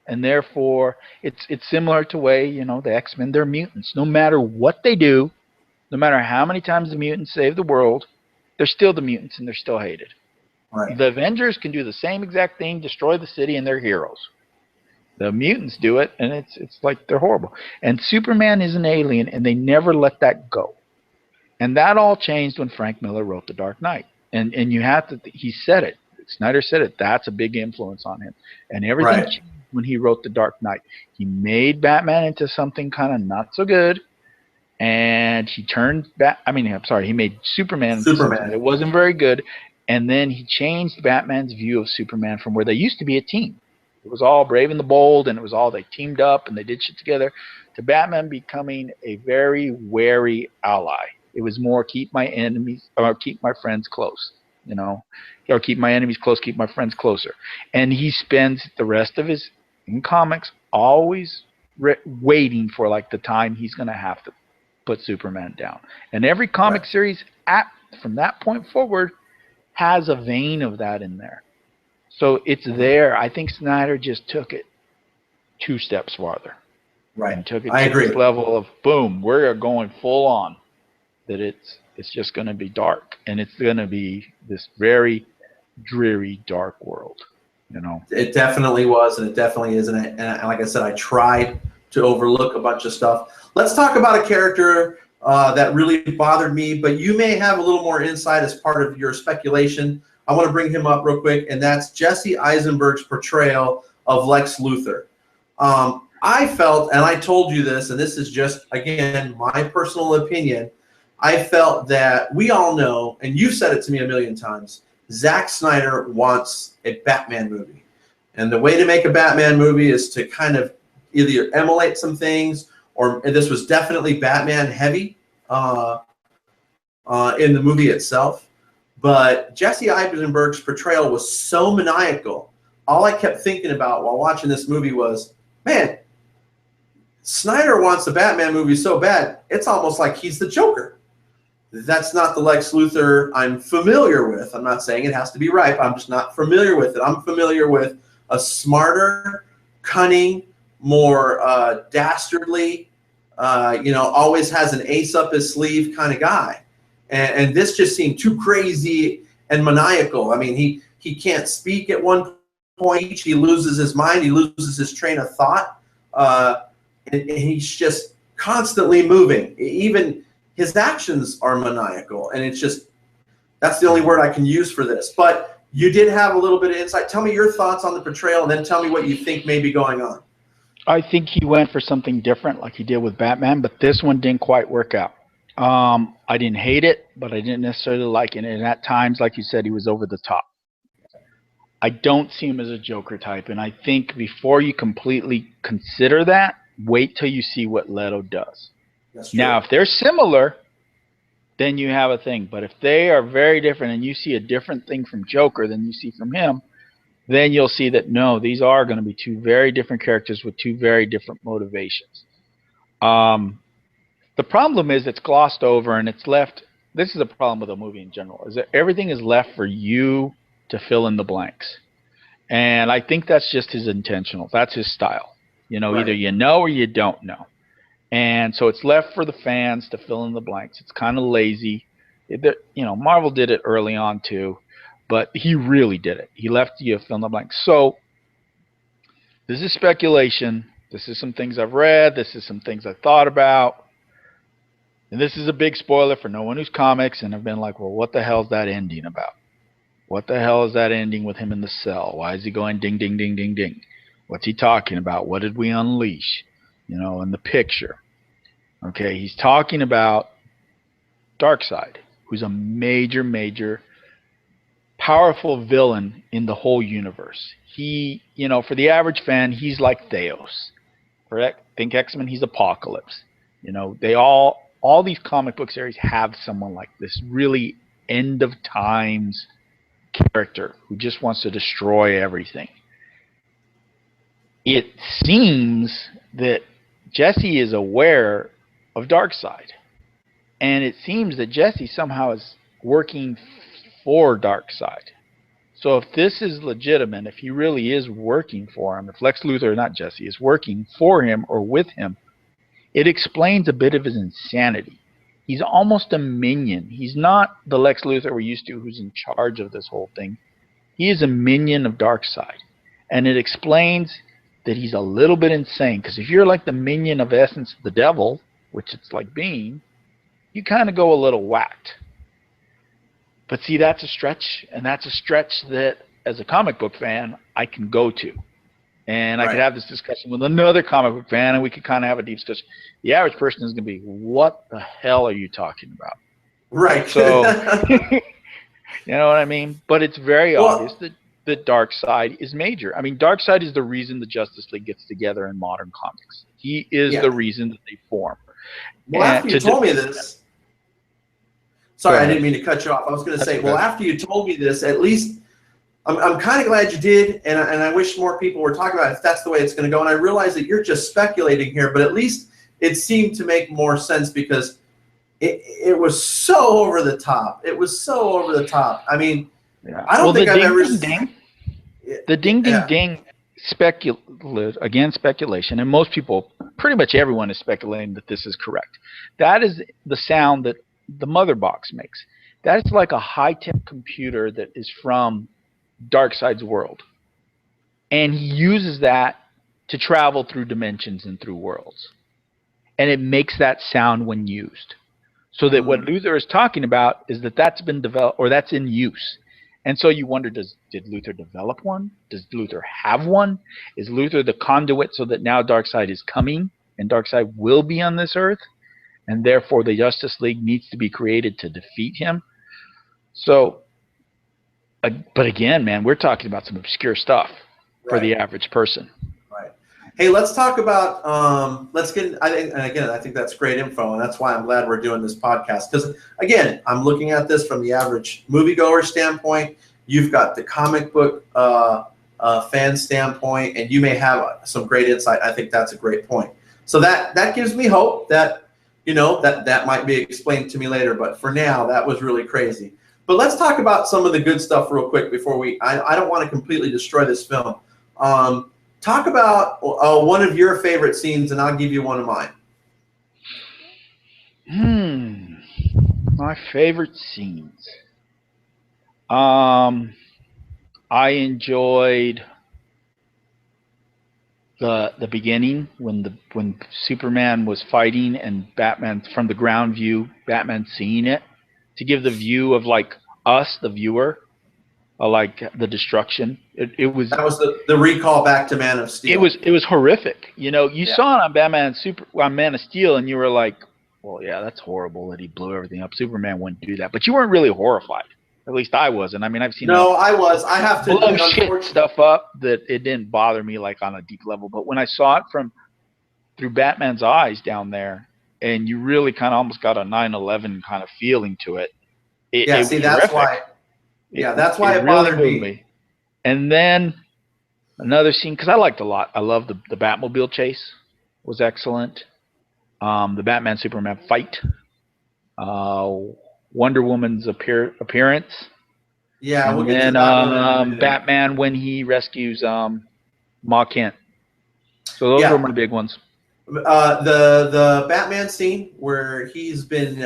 And therefore it's similar to way, you know, the X-Men, they're mutants. No matter what they do, no matter how many times the mutants save the world, they're still the mutants and they're still hated. Right. The Avengers can do the same exact thing, destroy the city, and they're heroes. The mutants do it, and it's like they're horrible. And Superman is an alien, and they never let that go. And that all changed when Frank Miller wrote The Dark Knight. And you have to, he said it. Snyder said it. That's a big influence on him. And everything changed when he wrote The Dark Knight. He made Batman into something kind of not so good. And he turned he made Superman into something that wasn't very good. And then he changed Batman's view of Superman from where they used to be a team. It was all brave and the bold, and it was all they teamed up and they did shit together, to Batman becoming a very wary ally. It was more keep my enemies or keep my friends close, you know, or keep my enemies close, keep my friends closer. And he spends the rest of his in comics always waiting for like the time he's going to have to put Superman down. And every comic series from that point forward has a vein of that in there. So it's there. I think Snyder just took it 2 steps farther. Right. And took it I to agree. this level of boom, we're going full on. That it's just going to be dark, and it's going to be this very dreary, dark world. You know. It definitely was, and it definitely is. And like I said, I tried to overlook a bunch of stuff. Let's talk about a character that really bothered me, but you may have a little more insight as part of your speculation. I want to bring him up real quick, and that's Jesse Eisenberg's portrayal of Lex Luthor. I felt, and I told you this, and this is just, again, my personal opinion, I felt that we all know, and you've said it to me a million times, Zack Snyder wants a Batman movie. And the way to make a Batman movie is to kind of either emulate some things, and this was definitely Batman heavy in the movie itself. But Jesse Eisenberg's portrayal was so maniacal. All I kept thinking about while watching this movie was, man, Snyder wants a Batman movie so bad, it's almost like he's the Joker. That's not the Lex Luthor I'm familiar with. I'm not saying it has to be right, but I'm just not familiar with it. I'm familiar with a smarter, cunning, more dastardly, always has an ace up his sleeve kind of guy. And this just seemed too crazy and maniacal. I mean, he can't speak at one point. He loses his mind. He loses his train of thought. And he's just constantly moving. Even his actions are maniacal. And it's just, that's the only word I can use for this. But you did have a little bit of insight. Tell me your thoughts on the portrayal, and then tell me what you think may be going on. I think he went for something different like he did with Batman, but this one didn't quite work out. I didn't hate it, but I didn't necessarily like it. And at times, like you said, he was over the top. I don't see him as a Joker type. And I think before you completely consider that, wait till you see what Leto does. Now, if they're similar, then you have a thing. But if they are very different and you see a different thing from Joker than you see from him, then you'll see that, no, these are going to be 2 very different characters with 2 very different motivations. The problem is it's glossed over and it's left. This is a problem with the movie in general, is that everything is left for you to fill in the blanks. And I think that's just his intentional. That's his style. You know, either you know or you don't know. And so it's left for the fans to fill in the blanks. It's kind of lazy. Marvel did it early on too, but he really did it. He left you to fill in the blanks. So this is speculation. This is some things I've read. This is some things I've thought about. And this is a big spoiler for no one who's comics and have been like, well, what the hell is that ending about? What the hell is that ending with him in the cell? Why is he going ding, ding, ding, ding, ding? What's he talking about? What did we unleash? You know, in the picture. Okay, he's talking about Darkseid, who's a major, major, powerful villain in the whole universe. He, you know, for the average fan, he's like Theos. For think X-Men, he's Apocalypse. You know, they all these comic book series have someone like this really end of times character who just wants to destroy everything. It seems that Jesse is aware of Darkseid, and it seems that Jesse somehow is working for Darkseid. So if this is legitimate, if he really is working for him, if Lex Luthor, not Jesse, is working for him or with him, it explains a bit of his insanity. He's almost a minion. He's not the Lex Luthor we're used to who's in charge of this whole thing. He is a minion of Darkseid. And it explains that he's a little bit insane. Because if you're like the minion of essence of the devil, which it's like being, you kind of go a little whacked. But see, that's a stretch. And that's a stretch that, as a comic book fan, I can go to. And I could have this discussion with another comic book fan, and we could kind of have a deep discussion. The average person is going to be, what the hell are you talking about? Right. So, you know what I mean? But it's very obvious that Darkseid is major. I mean, Darkseid is the reason the Justice League gets together in modern comics. He is the reason that they form. Well, after you told me this, sorry, I didn't mean to cut you off. I was going to say, well, after you told me this, at least I'm kind of glad you did, and I wish more people were talking about it if that's the way it's going to go. And I realize that you're just speculating here, but at least it seemed to make more sense because it was so over the top. It was so over the top. I mean, I don't think I've ever seen the ding ding ding speculation, and most people, pretty much everyone is speculating that this is correct. That is the sound that the mother box makes. That's like a high-tech computer that is from Darkseid's world, and he uses that to travel through dimensions and through worlds, and it makes that sound when used. So that what Luthor is talking about is that that's been developed, or that's in use. And so you wonder, did Luthor develop one? Does Luthor have one? Is Luthor the conduit so that now Darkseid is coming and Darkseid will be on this earth, and therefore the Justice League needs to be created to defeat him? So, but again, man, we're talking about some obscure stuff for the average person. Right. Hey, let's talk about, let's get, I think that's great info, and that's why I'm glad we're doing this podcast. Because, again, I'm looking at this from the average moviegoer standpoint. You've got the comic book fan standpoint, and you may have some great insight. I think that's a great point. So that gives me hope that, you know, that might be explained to me later. But for now, that was really crazy. But let's talk about some of the good stuff real quick before I don't want to completely destroy this film. Talk about one of your favorite scenes, and I'll give you one of mine. My favorite scenes. I enjoyed the beginning when Superman was fighting and Batman from the ground view, Batman seeing it, to give the view of like us, the viewer, like the destruction. That was the recall back to Man of Steel. It was horrific. You know, you saw it on Man of Steel, and you were like, well, yeah, that's horrible that he blew everything up. Superman wouldn't do that, but you weren't really horrified. At least I wasn't. I mean, I've seen I was. I have to blow shit stuff up that it didn't bother me like on a deep level. But when I saw it through Batman's eyes down there, and you really kind of almost got a 9/11 kind of feeling to it. That's why. That's why it bothered really me. And then another scene, because I liked a lot. I love the Batmobile chase. Was excellent. The Batman Superman fight. Wonder Woman's appearance. Yeah, and then Batman when he rescues Ma Kent. So those were my big ones. The Batman scene where he's been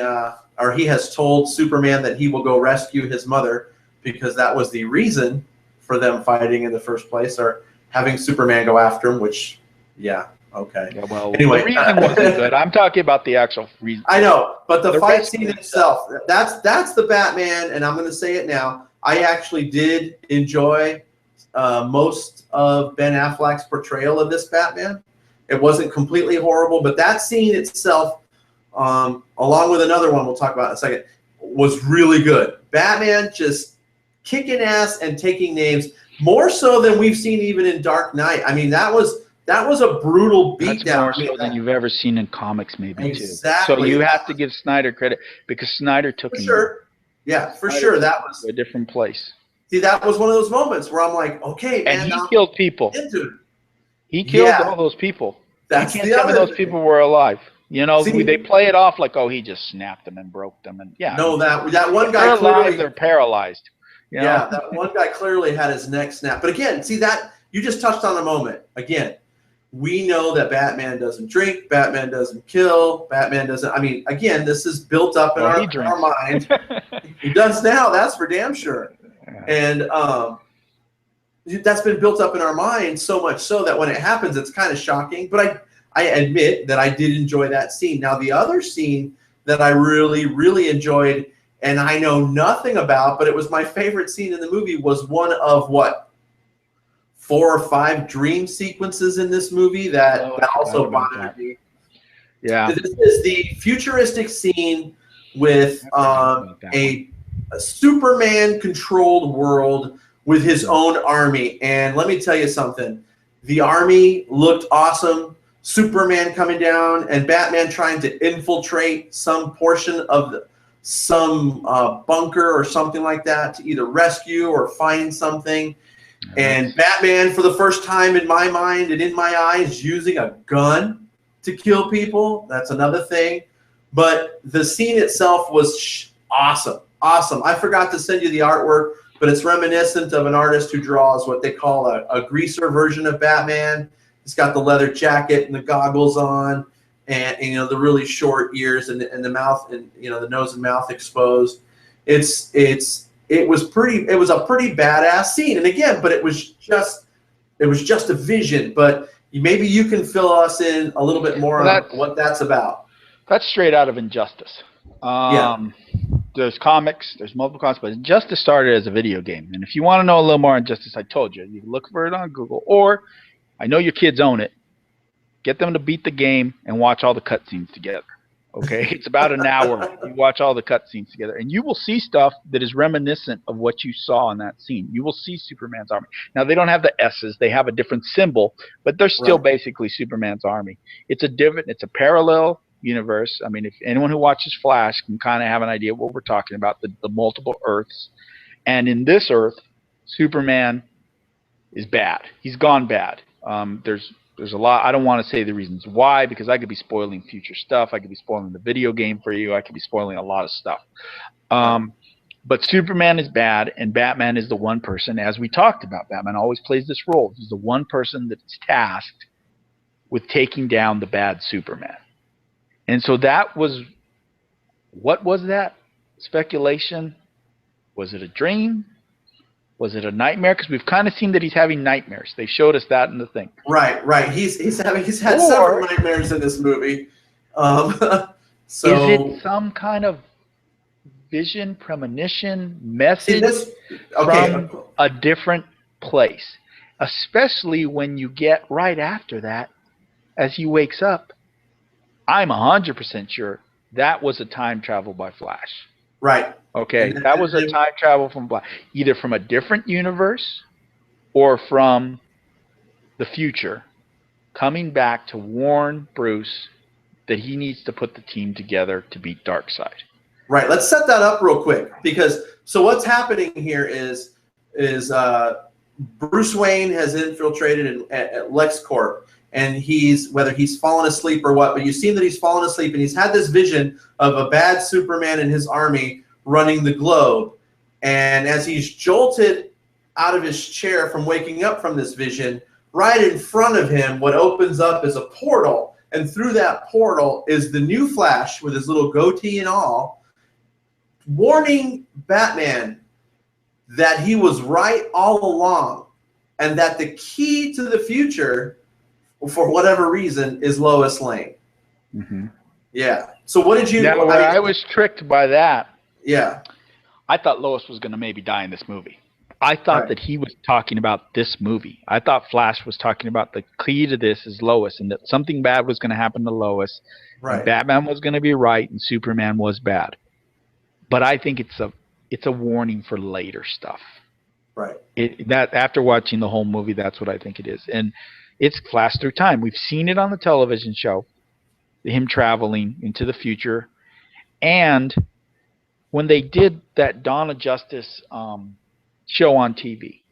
or he has told Superman that he will go rescue his mother because that was the reason for them fighting in the first place, or having Superman go after him, which Okay. Yeah, well, Anyway, the reason wasn't good. I'm talking about the actual reason. I know, but the fight rest scene of it- itself, that's the Batman, and I'm going to say it now. I actually did enjoy most of Ben Affleck's portrayal of this Batman. It wasn't completely horrible, but that scene itself, along with another one we'll talk about in a second, was really good. Batman just kicking ass and taking names, more so than we've seen even in Dark Knight. I mean, that was a brutal beatdown. That's more I mean, so than you've ever seen in comics, maybe, too. Exactly. So you have to give Snyder credit, because Snyder took him sure. Yeah, for sure. That was to a different place. See, that was one of those moments where I'm like, okay, man. And he killed people. He killed all those people. That's you can't tell me those people were alive. You know, they play it off like, oh, he just snapped them and broke them, and No, that one guy they're clearly alive, they're paralyzed. You know? That one guy clearly had his neck snapped. But again, see that you just touched on a moment. Again, we know that Batman doesn't drink, Batman doesn't kill, Batman doesn't. I mean, again, this is built up in our mind. He does now. That's for damn sure. And that's been built up in our mind so much so that when it happens, it's kind of shocking. But I admit that I did enjoy that scene. Now, the other scene that I really, really enjoyed, and I know nothing about, but it was my favorite scene in the movie, was one of 4 or 5 dream sequences in this movie that also bothered me. Yeah. This is the futuristic scene with a Superman-controlled world with his own army. And let me tell you something. The army looked awesome. Superman coming down and Batman trying to infiltrate some portion of some bunker or something like that to either rescue or find something. And Batman, for the first time in my mind and in my eyes, using a gun to kill people. That's another thing. But the scene itself was awesome. Awesome. I forgot to send you the artwork, but it's reminiscent of an artist who draws what they call a greaser version of Batman. He's got the leather jacket and the goggles on, and the really short ears and the mouth, and the nose and mouth exposed. It was a pretty badass scene. And again, but it was just a vision. But maybe you can fill us in a little bit more on what that's about. That's straight out of Injustice. There's comics, there's multiple comics, but Injustice started as a video game. And if you want to know a little more on Injustice, I told you, you can look for it on Google, or I know your kids own it. Get them to beat the game and watch all the cutscenes together. Okay, it's about an hour. You watch all the cutscenes together, and you will see stuff that is reminiscent of what you saw in that scene. You will see Superman's army. Now, they don't have the S's; they have a different symbol, but they're still basically Superman's army. It's a parallel universe. I mean, if anyone who watches Flash can kind of have an idea of what we're talking about, the multiple Earths. And in this Earth, Superman is bad. He's gone bad. There's a lot. I don't want to say the reasons why, because I could be spoiling future stuff. I could be spoiling the video game for you. I could be spoiling a lot of stuff. But Superman is bad, and Batman is the one person, as we talked about. Batman always plays this role. He's the one person that's tasked with taking down the bad Superman. And so what was that? Speculation? Was it a dream? Was it a nightmare? Because we've kind of seen that he's having nightmares. They showed us that in the thing. Right. He's had several nightmares in this movie. So is it some kind of vision, premonition, message from a different place? Especially when you get right after that, as he wakes up, I'm 100% sure that was a time travel by Flash. Right. Okay, that was a time travel from Flash, either from a different universe or from the future, coming back to warn Bruce that he needs to put the team together to beat Darkseid. Right. Let's set that up real quick, because what's happening here is Bruce Wayne has infiltrated at LexCorp. And whether he's fallen asleep or what, but you've seen that he's fallen asleep, and he's had this vision of a bad Superman and his army running the globe. And as he's jolted out of his chair from waking up from this vision, right in front of him, what opens up is a portal. And through that portal is the new Flash with his little goatee and all, warning Batman that he was right all along, and that the key to the future for whatever reason, is Lois Lane. Mm-hmm. Yeah. So what did you? Now, where I was tricked by that, yeah. I thought Lois was going to maybe die in this movie. I thought Right. that he was talking about this movie. I thought Flash was talking about the key to this is Lois, and that something bad was going to happen to Lois, and Right. Batman was going to be right, and Superman was bad. But I think it's a warning for later stuff. Right. That after watching the whole movie, that's what I think it is, and it's Flash through time. We've seen it on the television show, him traveling into the future, and when they did that Dawn of Justice show on TV,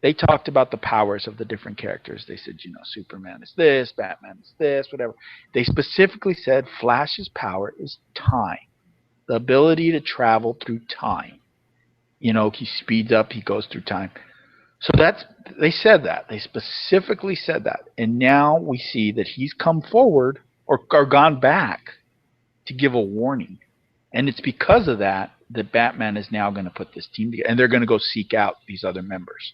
they talked about the powers of the different characters. They said, Superman is this, Batman is this, whatever. They specifically said Flash's power is time, the ability to travel through time. He speeds up, he goes through time. So they said that. They specifically said that. And now we see that he's come forward or gone back to give a warning. And it's because of that Batman is now going to put this team together, and they're going to go seek out these other members.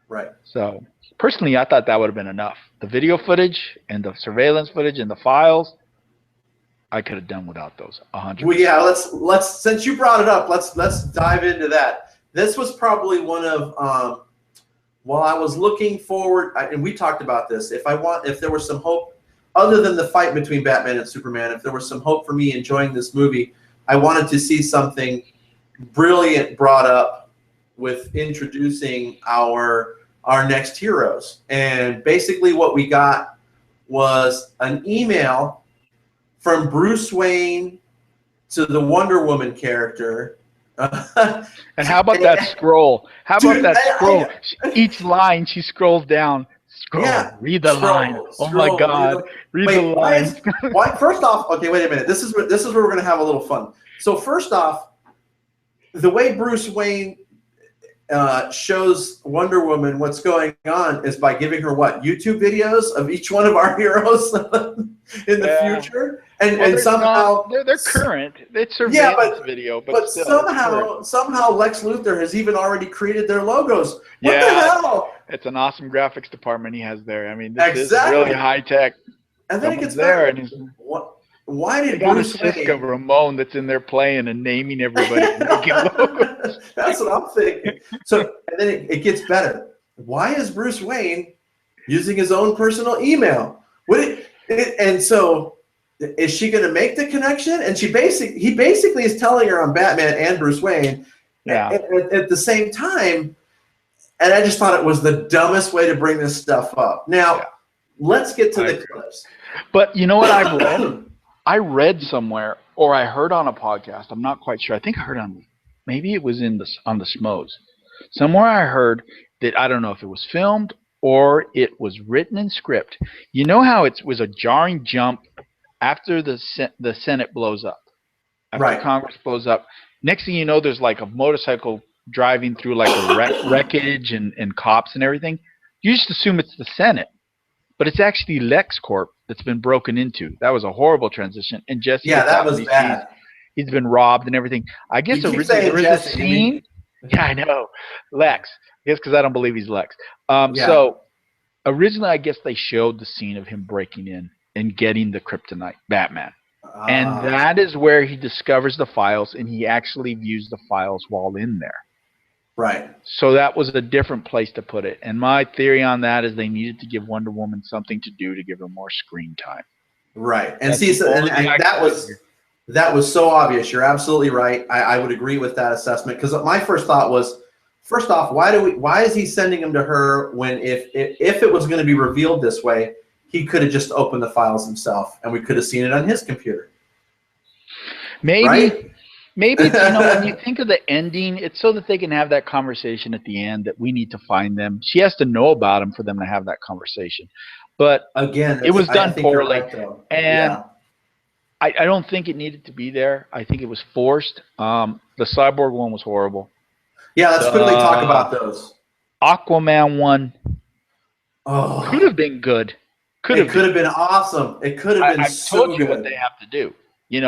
Right. So personally, I thought that would have been enough. The video footage and the surveillance footage and the files, I could have done without those 100%. Well, yeah. Let's since you brought it up, let's dive into that. This was probably one of while I was looking forward, and we talked about this. If there was some hope other than the fight between Batman and Superman, if there was some hope for me enjoying this movie, I wanted to see something brilliant brought up with introducing our next heroes. And basically what we got was an email from Bruce Wayne to the Wonder Woman character. And how about that scroll? How about that scroll? Each line she scrolls down. Scroll. Yeah, read the line. Oh my God! Read the line. Why? First off, okay, wait a minute. This is where we're gonna have a little fun. So first off, the way Bruce Wayne shows Wonder Woman what's going on is by giving her what? YouTube videos of each one of our heroes in the future, and somehow they're current. It's surveillance video, but somehow Lex Luthor has even already created their logos. What the hell? It's an awesome graphics department he has there. I mean, this is really high tech. And then it gets there, and why did Bruce Wayne Ramon that's in there playing and naming everybody and making logos? That's what I'm thinking. So, and then it gets better. Why is Bruce Wayne using his own personal email? And so, is she going to make the connection? And he basically is telling her I'm Batman and Bruce Wayne. Yeah. At the same time, and I just thought it was the dumbest way to bring this stuff up. Now, let's get to the clips. But you know what I read? I read somewhere, or I heard on a podcast. I'm not quite sure. I think I heard maybe it was on the Schmoes. Somewhere I heard that, I don't know if it was filmed or it was written in script. You know how it was a jarring jump after the Senate blows up, after Congress blows up. Next thing you know, there's like a motorcycle driving through like a wreckage and cops and everything. You just assume it's the Senate, but it's actually LexCorp that's been broken into. That was a horrible transition. And Jesse, that was bad. He's been robbed and everything. I guess originally there was a scene. Yeah, I know. Lex. I guess because I don't believe he's Lex. So originally, I guess they showed the scene of him breaking in and getting the kryptonite, Batman. And that is where he discovers the files, and he actually views the files while in there. Right. So that was a different place to put it. And my theory on that is they needed to give Wonder Woman something to do to give her more screen time. Right. And that was so obvious. You're absolutely right. I would agree with that assessment, because my first thought was, first off, why is he sending them to her when if it was going to be revealed this way, he could have just opened the files himself and we could have seen it on his computer. Maybe. Right? Maybe when you think of the ending, it's so that they can have that conversation at the end that we need to find them. She has to know about him for them to have that conversation. But again, it was done poorly. Right, and I don't think it needed to be there. I think it was forced. The Cyborg one was horrible. Yeah, let's quickly talk about those. Aquaman one could have been good. It could have been awesome. It could have been so good. I told you what they have to do. You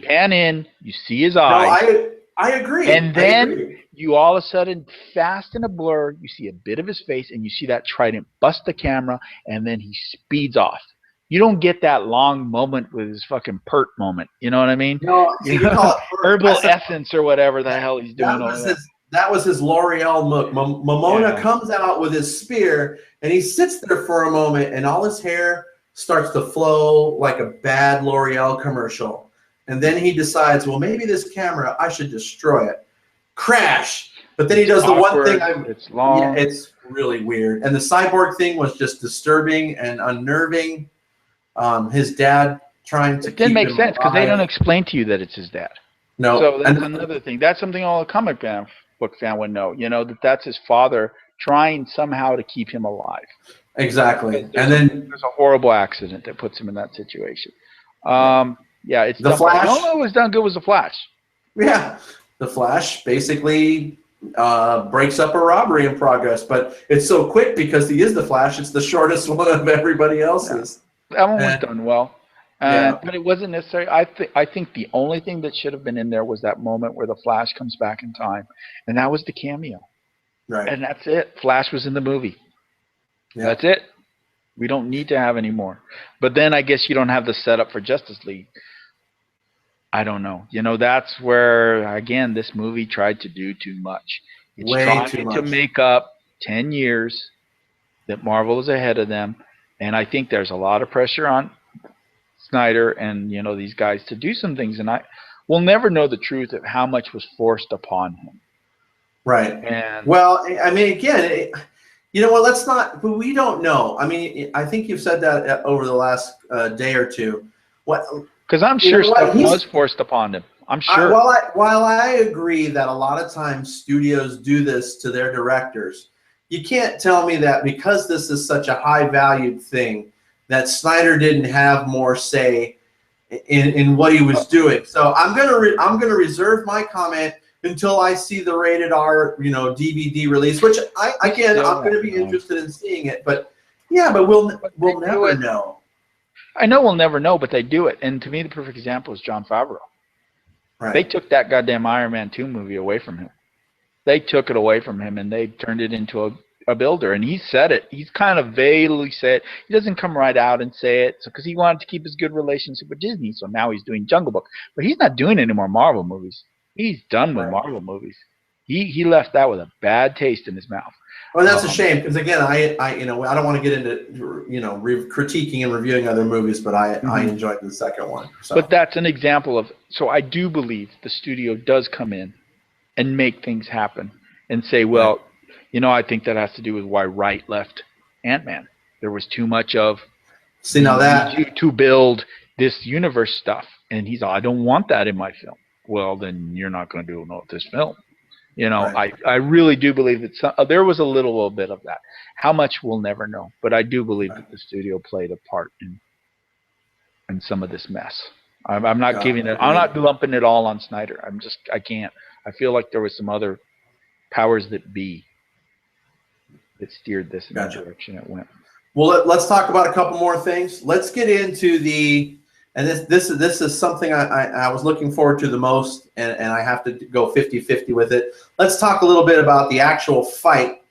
pan in, you see his eyes. I agree. And then you all of a sudden, fast in a blur, you see a bit of his face, and you see that trident bust the camera, and then he speeds off. You don't get that long moment with his fucking pert moment. You know what I mean? No, see, you call it herbal essence or whatever the hell he's doing over there. That was his L'Oreal look. Momona comes out with his spear, and he sits there for a moment, and all his hair starts to flow like a bad L'Oreal commercial. And then he decides, well, maybe this camera, I should destroy it. Crash! But then he does the one thing. It's long. Yeah, it's really weird. And the cyborg thing was just disturbing and unnerving. His dad trying to keep him alive. It didn't make sense because they don't explain to you that it's his dad. No. So that's another thing. That's something all a comic book fan would know. You know, that's his father trying somehow to keep him alive. Exactly. And then there's a horrible accident that puts him in that situation. It's the Flash. The only one who was done good was the Flash. Yeah, the Flash basically breaks up a robbery in progress, but it's so quick because he is the Flash. It's the shortest one of everybody else's. Yeah. That one was done well. But it wasn't necessary. I think the only thing that should have been in there was that moment where the Flash comes back in time, and that was the cameo. Right. And that's it. Flash was in the movie. Yeah. That's it. We don't need to have any more. But then I guess you don't have the setup for Justice League. I don't know. You know, that's where, again, this movie tried to do too much. It's trying to make up 10 years that Marvel is ahead of them. And I think there's a lot of pressure on Snyder and, you know, these guys to do some things. And we'll never know the truth of how much was forced upon him. Right. And well, I mean, again, you know what, we don't know. I mean, I think you've said that over the last day or two. Because I'm sure stuff was forced upon him. I'm sure. While I agree that a lot of times studios do this to their directors, you can't tell me that because this is such a high-valued thing that Snyder didn't have more say in what he was doing. So I'm gonna reserve my comment until I see the rated R, you know, DVD release, which I'm going to be interested in seeing it. But yeah, but we'll never know. I know we'll never know, but they do it. And to me, the perfect example is Jon Favreau. Right. They took that goddamn Iron Man 2 movie away from him. They took it away from him, and they turned it into a builder. And he said it. He's kind of vaguely said it. He doesn't come right out and say it because he wanted to keep his good relationship with Disney. So now he's doing Jungle Book. But he's not doing any more Marvel movies. He's done with Marvel movies. He left that with a bad taste in his mouth. Well, that's a shame because again, I you know, I don't want to get into, you know, critiquing and reviewing other movies, but I enjoyed the second one. So. But that's an example of. So I do believe the studio does come in and make things happen and say, well, you know, I think that has to do with why Wright left Ant-Man. There was too much of. See now that you to build this universe stuff, and he's I don't want that in my film. Well, then you're not going to do this film. You know, I really do believe that there was a little bit of that. How much, we'll never know. But I do believe that the studio played a part in some of this mess. I'm not giving it. I'm not lumping it all on Snyder. I can't. I feel like there was some other powers that be that steered this in the direction it went. Well, let's talk about a couple more things. Let's get into and this is something I was looking forward to the most, and I have to go 50-50 with it. Let's talk a little bit about the actual fight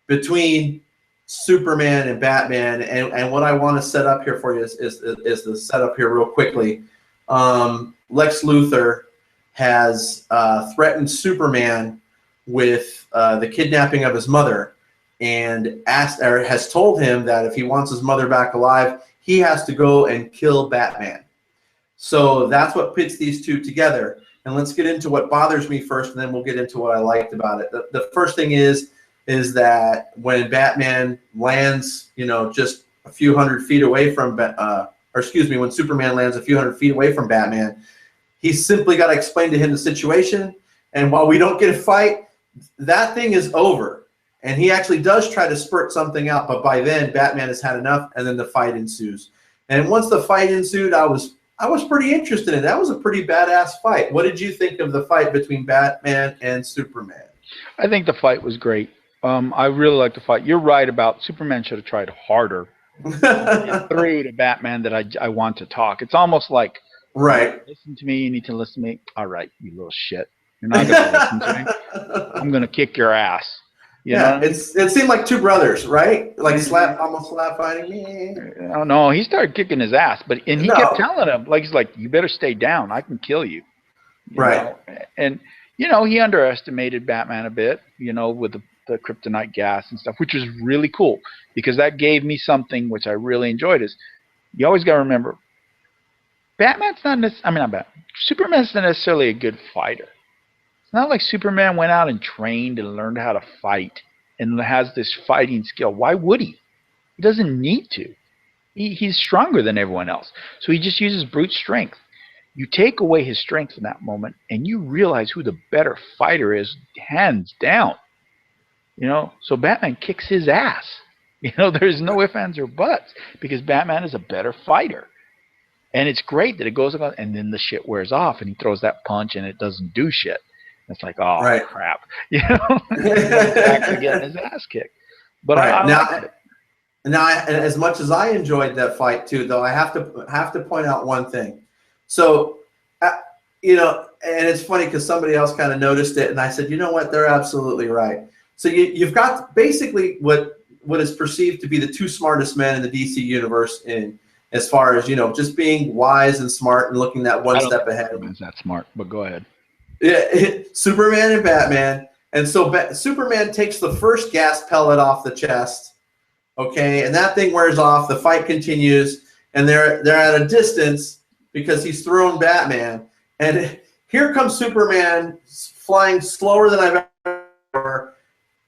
between Superman and Batman, and what I want to set up here for you is the setup here real quickly. Lex Luthor has threatened Superman with the kidnapping of his mother, and has told him that if he wants his mother back alive, he has to go and kill Batman. So that's what pits these two together. And let's get into what bothers me first, and then we'll get into what I liked about it. The first thing is that when Batman lands, you know, just a few hundred feet away from, when Superman lands a few hundred feet away from Batman, he's simply got to explain to him the situation. And while we don't get a fight, that thing is over. And he actually does try to spurt something out, but by then Batman has had enough, and then the fight ensues. And once the fight ensued, I was pretty interested in it. That was a pretty badass fight. What did you think of the fight between Batman and Superman? I think the fight was great. I really liked the fight. You're right about Superman should have tried harder to get through to Batman that I want to talk. It's almost like, right, listen to me, you need to listen to me. All right, you little shit. You're not going to listen to me. I'm going to kick your ass. You know Yeah, what I mean? it seemed like two brothers, right? Like almost slap fighting me. No, he started kicking his ass, and he kept No, telling him, like, he's like, you better stay down. I can kill you. You right. know, and he underestimated Batman a bit, with the kryptonite gas and stuff, which was really cool because that gave me something which I really enjoyed. Is you always got to remember, Batman's not necessarily, I mean, not Batman. Superman's not necessarily a good fighter. It's not like Superman went out and trained and learned how to fight and has this fighting skill. Why would he? He doesn't need to. He's stronger than everyone else, so he just uses brute strength. You take away his strength in that moment, and you realize who the better fighter is, hands down. So Batman kicks his ass. There's no ifs, ands, or buts because Batman is a better fighter. And it's great that it goes on, and then the shit wears off, and he throws that punch, and it doesn't do shit. It's like, oh, right. crap. He's actually getting his ass kicked. But right. I like it. Now, as much as I enjoyed that fight too, though, I have to point out one thing. So, and it's funny because somebody else kind of noticed it, and I said, you know what? They're absolutely right. So you've got basically what is perceived to be the two smartest men in the DC universe as far as just being wise and smart and looking that one step ahead. Superman's that smart, but go ahead. Yeah, Superman and Batman, and so Superman takes the first gas pellet off the chest. Okay, and that thing wears off. The fight continues, and they're at a distance because he's thrown Batman. And here comes Superman flying slower than I've ever.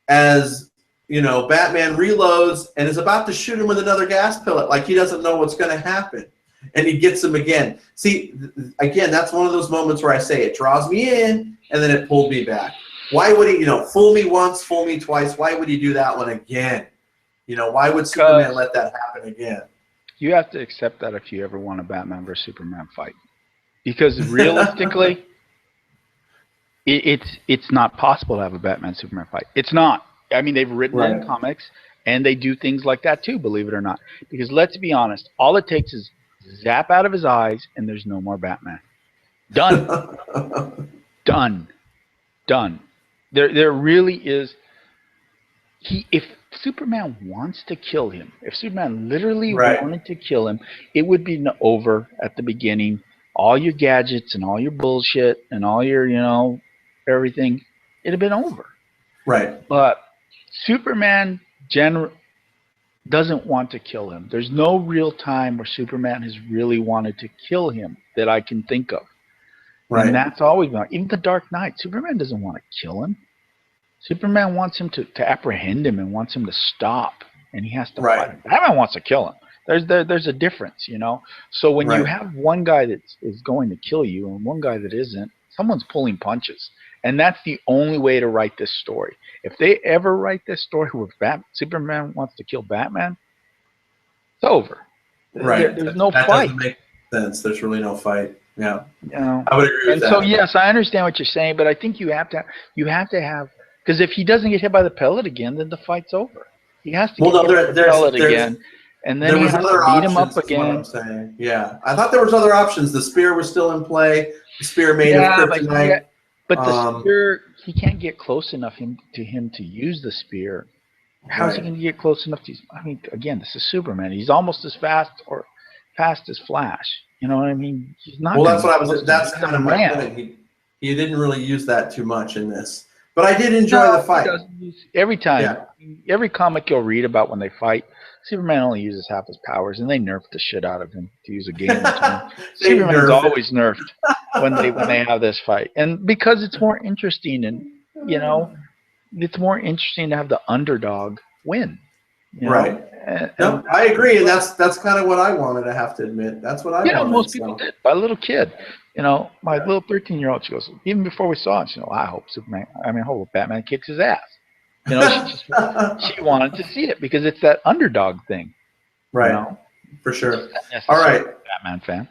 As Batman reloads and is about to shoot him with another gas pellet, like he doesn't know what's going to happen, and he gets him again. See, again, that's one of those moments where I say it draws me in, and then it pulled me back. Why would he, fool me once, fool me twice? Why would he do that one again? Why would Superman let that happen again? You have to accept that if you ever want a Batman versus Superman fight. Because realistically, it's not possible to have a Batman-Superman fight. It's not. I mean, they've written it in comics, and they do things like that too, believe it or not. Because let's be honest, all it takes is zap out of his eyes, and there's no more Batman. Done. Done. There really is. If Superman wants to kill him, if Superman literally wanted to kill him, it would be over at the beginning. All your gadgets and all your bullshit and all your, everything, it'd have been over. Right. But Superman doesn't want to kill him. There's no real time where Superman has really wanted to kill him that I can think of. Right. And that's always been, even the Dark Knight, Superman doesn't want to kill him. Superman wants him to apprehend him and wants him to stop, and he has to fight him. Batman wants to kill him. There's a difference, So when you have one guy that is going to kill you and one guy that isn't, someone's pulling punches. And that's the only way to write this story. If they ever write this story where Superman wants to kill Batman, it's over. Right. There's no that fight. Doesn't make sense. There's really no fight. Yeah. I would agree with that. And so, yes, I understand what you're saying, but I think you have to have, because if he doesn't get hit by the pellet again, then the fight's over. He has to get hit by the pellet again, and then he has to beat him up again. I'm saying. Yeah, I thought there was other options. The spear was still in play. The spear made of kryptonite. But the spear, he can't get close enough to him to use the spear. How's he going to get close enough to? I mean, again, this is Superman. He's almost as fast as Flash. You know what I mean? He's not. Well, that's what I was. That's kind of my point. He didn't really use that too much in this. But I did enjoy the fight. Every time, every comic you'll read about when they fight, Superman only uses half his powers, and they nerf the shit out of him, to use a gaming term. Superman's always nerfed when they have this fight, and because it's more interesting, and it's more interesting to have the underdog win. Right. No, I agree, and that's kind of what I wanted. I have to admit, that's what I wanted. Most people did. My little kid. My little 13-year-old, she goes, even before we saw it, she goes, I hope Batman kicks his ass. She wanted to see it because it's that underdog thing. Right. For sure. All right. Batman fan.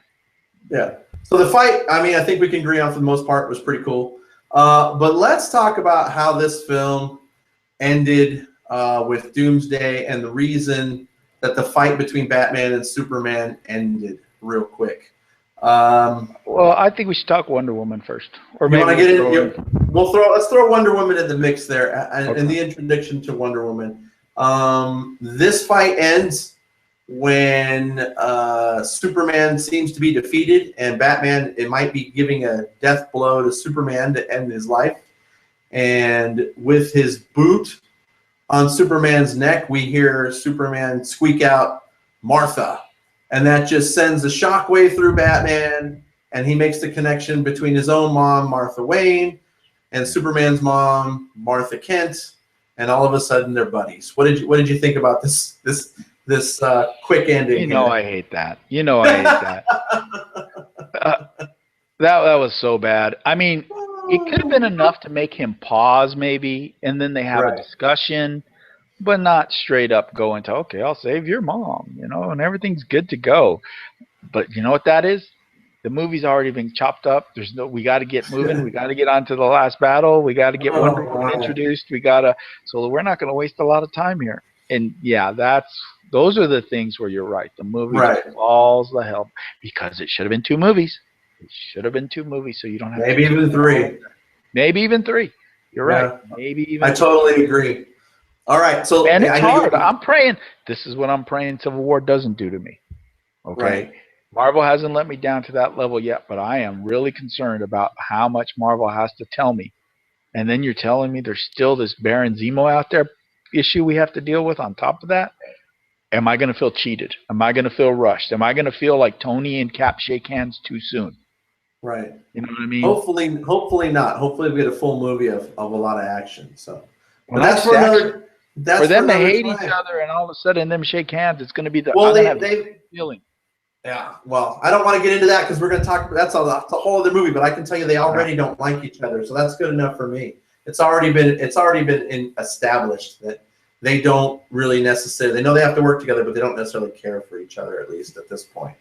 Yeah. So the fight, I think we can agree on for the most part was pretty cool. But let's talk about how this film ended with Doomsday and the reason that the fight between Batman and Superman ended real quick. Well, I think we should talk Wonder Woman first, or You maybe want to get we'll it? Let's throw Wonder Woman in the mix there, and Okay. in the introduction to Wonder Woman. This fight ends when Superman seems to be defeated, and Batman, it might be giving a death blow to Superman to end his life. And with his boot on Superman's neck, we hear Superman squeak out, "Martha," and that just sends a shockwave through Batman. And he makes the connection between his own mom, Martha Wayne, and Superman's mom, Martha Kent, and all of a sudden they're buddies. What did you think about this quick ending? You know, I hate that. You know, I hate that. That was so bad. I mean, it could have been enough to make him pause, maybe, and then they have a discussion, but not straight up go into, okay, I'll save your mom, you know, and everything's good to go. But you know what that is? The movie's already been chopped up. We got to get moving. We got to get on to the last battle. We got to get Wonder Woman introduced. So we're not going to waste a lot of time here. And yeah, those are the things where you're right. The movie just falls the hell, because it should have been 2 movies. It should have been 2 movies, so you don't have maybe even 3. Maybe even 3. You're right. Maybe even. I totally agree. All right, so and it's hard. I'm praying. This is what I'm praying Civil War doesn't do to me. Okay. Right. Marvel hasn't let me down to that level yet, but I am really concerned about how much Marvel has to tell me. And then you're telling me there's still this Baron Zemo out there issue we have to deal with on top of that? Am I going to feel cheated? Am I going to feel rushed? Am I going to feel like Tony and Cap shake hands too soon? Right. You know what I mean? Hopefully not. Hopefully we get a full movie of a lot of action. So, but that's for another. For them to hate each other and all of a sudden them shake hands, it's going to be the feeling. Yeah, well, I don't want to get into that because we're going to talk. That's a whole other movie. But I can tell you they already don't like each other, so that's good enough for me. It's already been established that they don't really necessarily. They know they have to work together, but they don't necessarily care for each other, at least at this point.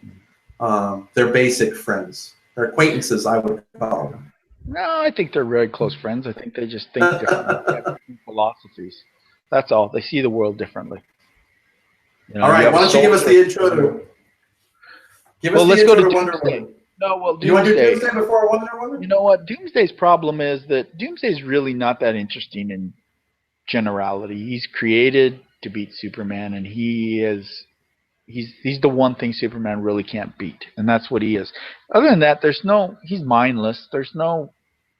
They're basic friends. They're acquaintances, I would call them. No, I think they're very close friends. I think they just think different, they have different philosophies. That's all. They see the world differently. You know, all right, why don't you give us the intro to? Let's go to Doomsday. No, well, Doomsday. You want to do Doomsday before Wonder Woman? You know what? Doomsday's problem is that Doomsday's really not that interesting in generality. He's created to beat Superman, and he's the one thing Superman really can't beat, and that's what he is. Other than that, he's mindless. There's no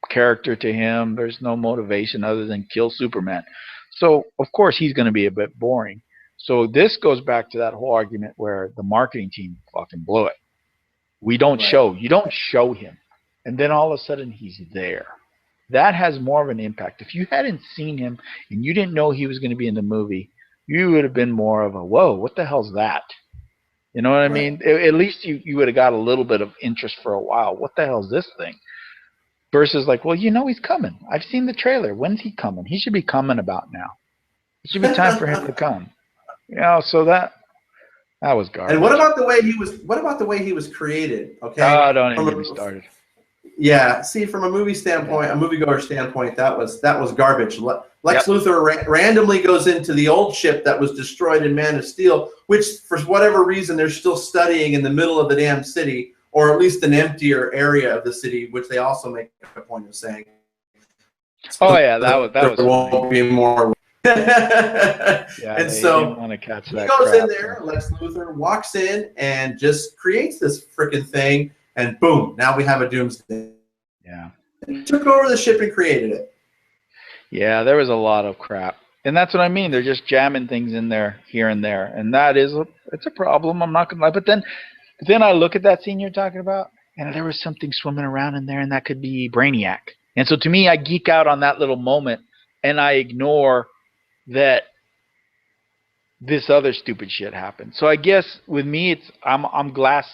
character to him. There's no motivation other than kill Superman. So, of course, he's going to be a bit boring. So this goes back to that whole argument where the marketing team fucking blew it. You don't show him. And then all of a sudden he's there. That has more of an impact. If you hadn't seen him and you didn't know he was going to be in the movie, you would have been more of a, whoa, what the hell's that? You know what I mean? At least you would have got a little bit of interest for a while. What the hell's this thing? Versus like, well, you know he's coming. I've seen the trailer. When's he coming? He should be coming about now. It should be time for him to come. You know, so that was garbage. And what about the way he was created? Okay. Oh, don't even get me started. Yeah. See, from a moviegoer standpoint, that was garbage. Lex Luthor randomly goes into the old ship that was destroyed in Man of Steel, which for whatever reason they're still studying in the middle of the damn city, or at least an emptier area of the city, which they also make a point of saying. Oh yeah, that was. There won't be more. And so want to catch he that goes crap. in there. Lex Luthor walks in and just creates this freaking thing, and boom! Now we have a Doomsday. Yeah, he took over the ship and created it. Yeah, there was a lot of crap, and that's what I mean. They're just jamming things in there, here and there, and it's a problem. I'm not gonna lie, but then I look at that scene you're talking about, and there was something swimming around in there, and that could be Brainiac. And so to me, I geek out on that little moment, and I ignore that this other stupid shit happened. So I guess with me, I'm glass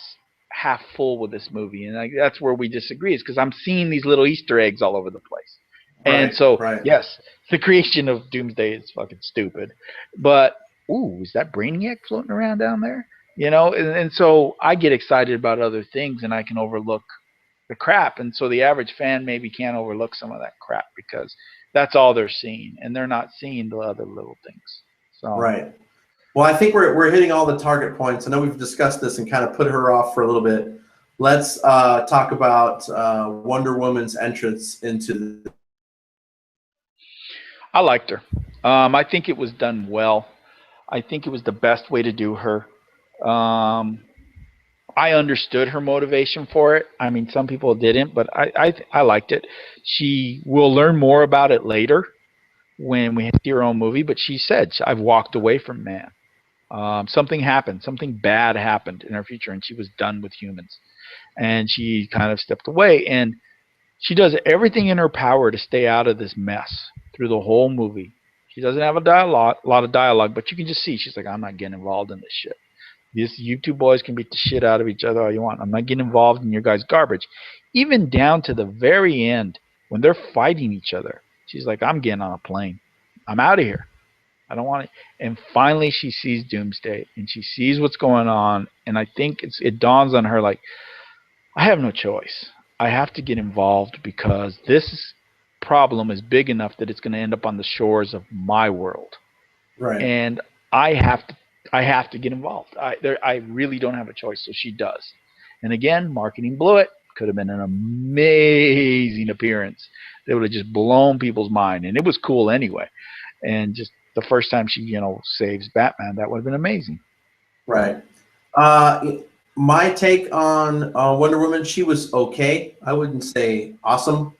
half full with this movie, and that's where we disagree, is because I'm seeing these little Easter eggs all over the place. And so, yes, the creation of Doomsday is fucking stupid. But, ooh, is that Brainiac floating around down there? You know, and so I get excited about other things, and I can overlook the crap. And so the average fan maybe can't overlook some of that crap because that's all they're seeing, and they're not seeing the other little things. So. Right. Well, I think we're hitting all the target points. I know we've discussed this and kind of put her off for a little bit. let's talk about Wonder Woman's entrance into the. I liked her. I think it was done well. I think it was the best way to do her. Um, I understood her motivation for it. I mean, some people didn't, but I liked it. She will learn more about it later when we see her own movie. But she said, "I've walked away from man. Something happened. Something bad happened in her future, and she was done with humans." And she kind of stepped away. And she does everything in her power to stay out of this mess through the whole movie. She doesn't have a lot of dialogue, but you can just see she's like, "I'm not getting involved in this shit. You two boys can beat the shit out of each other all you want. I'm not getting involved in your guys' garbage." Even down to the very end when they're fighting each other, she's like, "I'm getting on a plane. I'm out of here. I don't want it." And finally, she sees Doomsday and she sees what's going on. And I think it dawns on her like, I have no choice. I have to get involved because this problem is big enough that it's going to end up on the shores of my world, Right. and I have to. I have to get involved. I really don't have a choice. So she does. And again, marketing blew it. Could have been an amazing appearance. They would have just blown people's mind, and it was cool anyway. And just the first time she, saves Batman, that would have been amazing. Right. My take on Wonder Woman, she was okay. I wouldn't say awesome.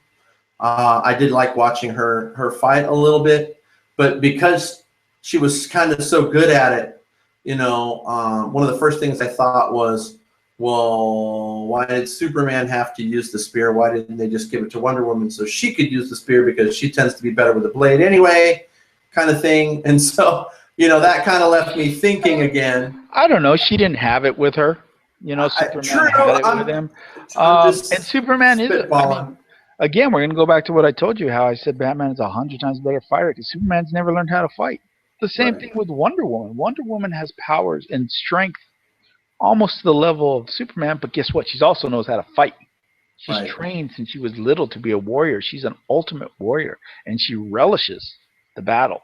I did like watching her fight a little bit, but because she was kind of so good at it, one of the first things I thought was, well, why did Superman have to use the spear? Why didn't they just give it to Wonder Woman so she could use the spear because she tends to be better with the blade anyway, kind of thing. And so, that kind of left me thinking again. I don't know. She didn't have it with her. Superman True, had it with him. I'm just And Superman is, spitballing. again, we're going to go back to what I told you, how I said Batman is 100 times better fighter because Superman's never learned how to fight. The same thing with Wonder Woman. Wonder Woman has powers and strength almost to the level of Superman, but guess what? She also knows how to fight. She's trained since she was little to be a warrior. She's an ultimate warrior, and she relishes the battle.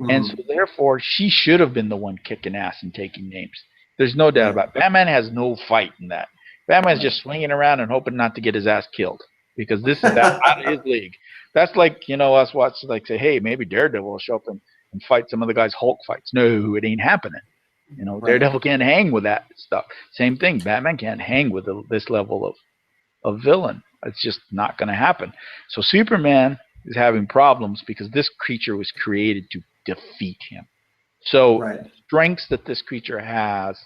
Mm-hmm. And so, therefore, she should have been the one kicking ass and taking names. There's no doubt about it. Batman has no fight in that. Batman's just swinging around and hoping not to get his ass killed because this is out of his league. That's like, us watching, like, say, hey, maybe Daredevil will show up and fight some of the guys' Hulk fights. No, it ain't happening. Daredevil can't hang with that stuff. Same thing. Batman can't hang with this level of villain. It's just not going to happen. So Superman is having problems because this creature was created to defeat him. So the strengths that this creature has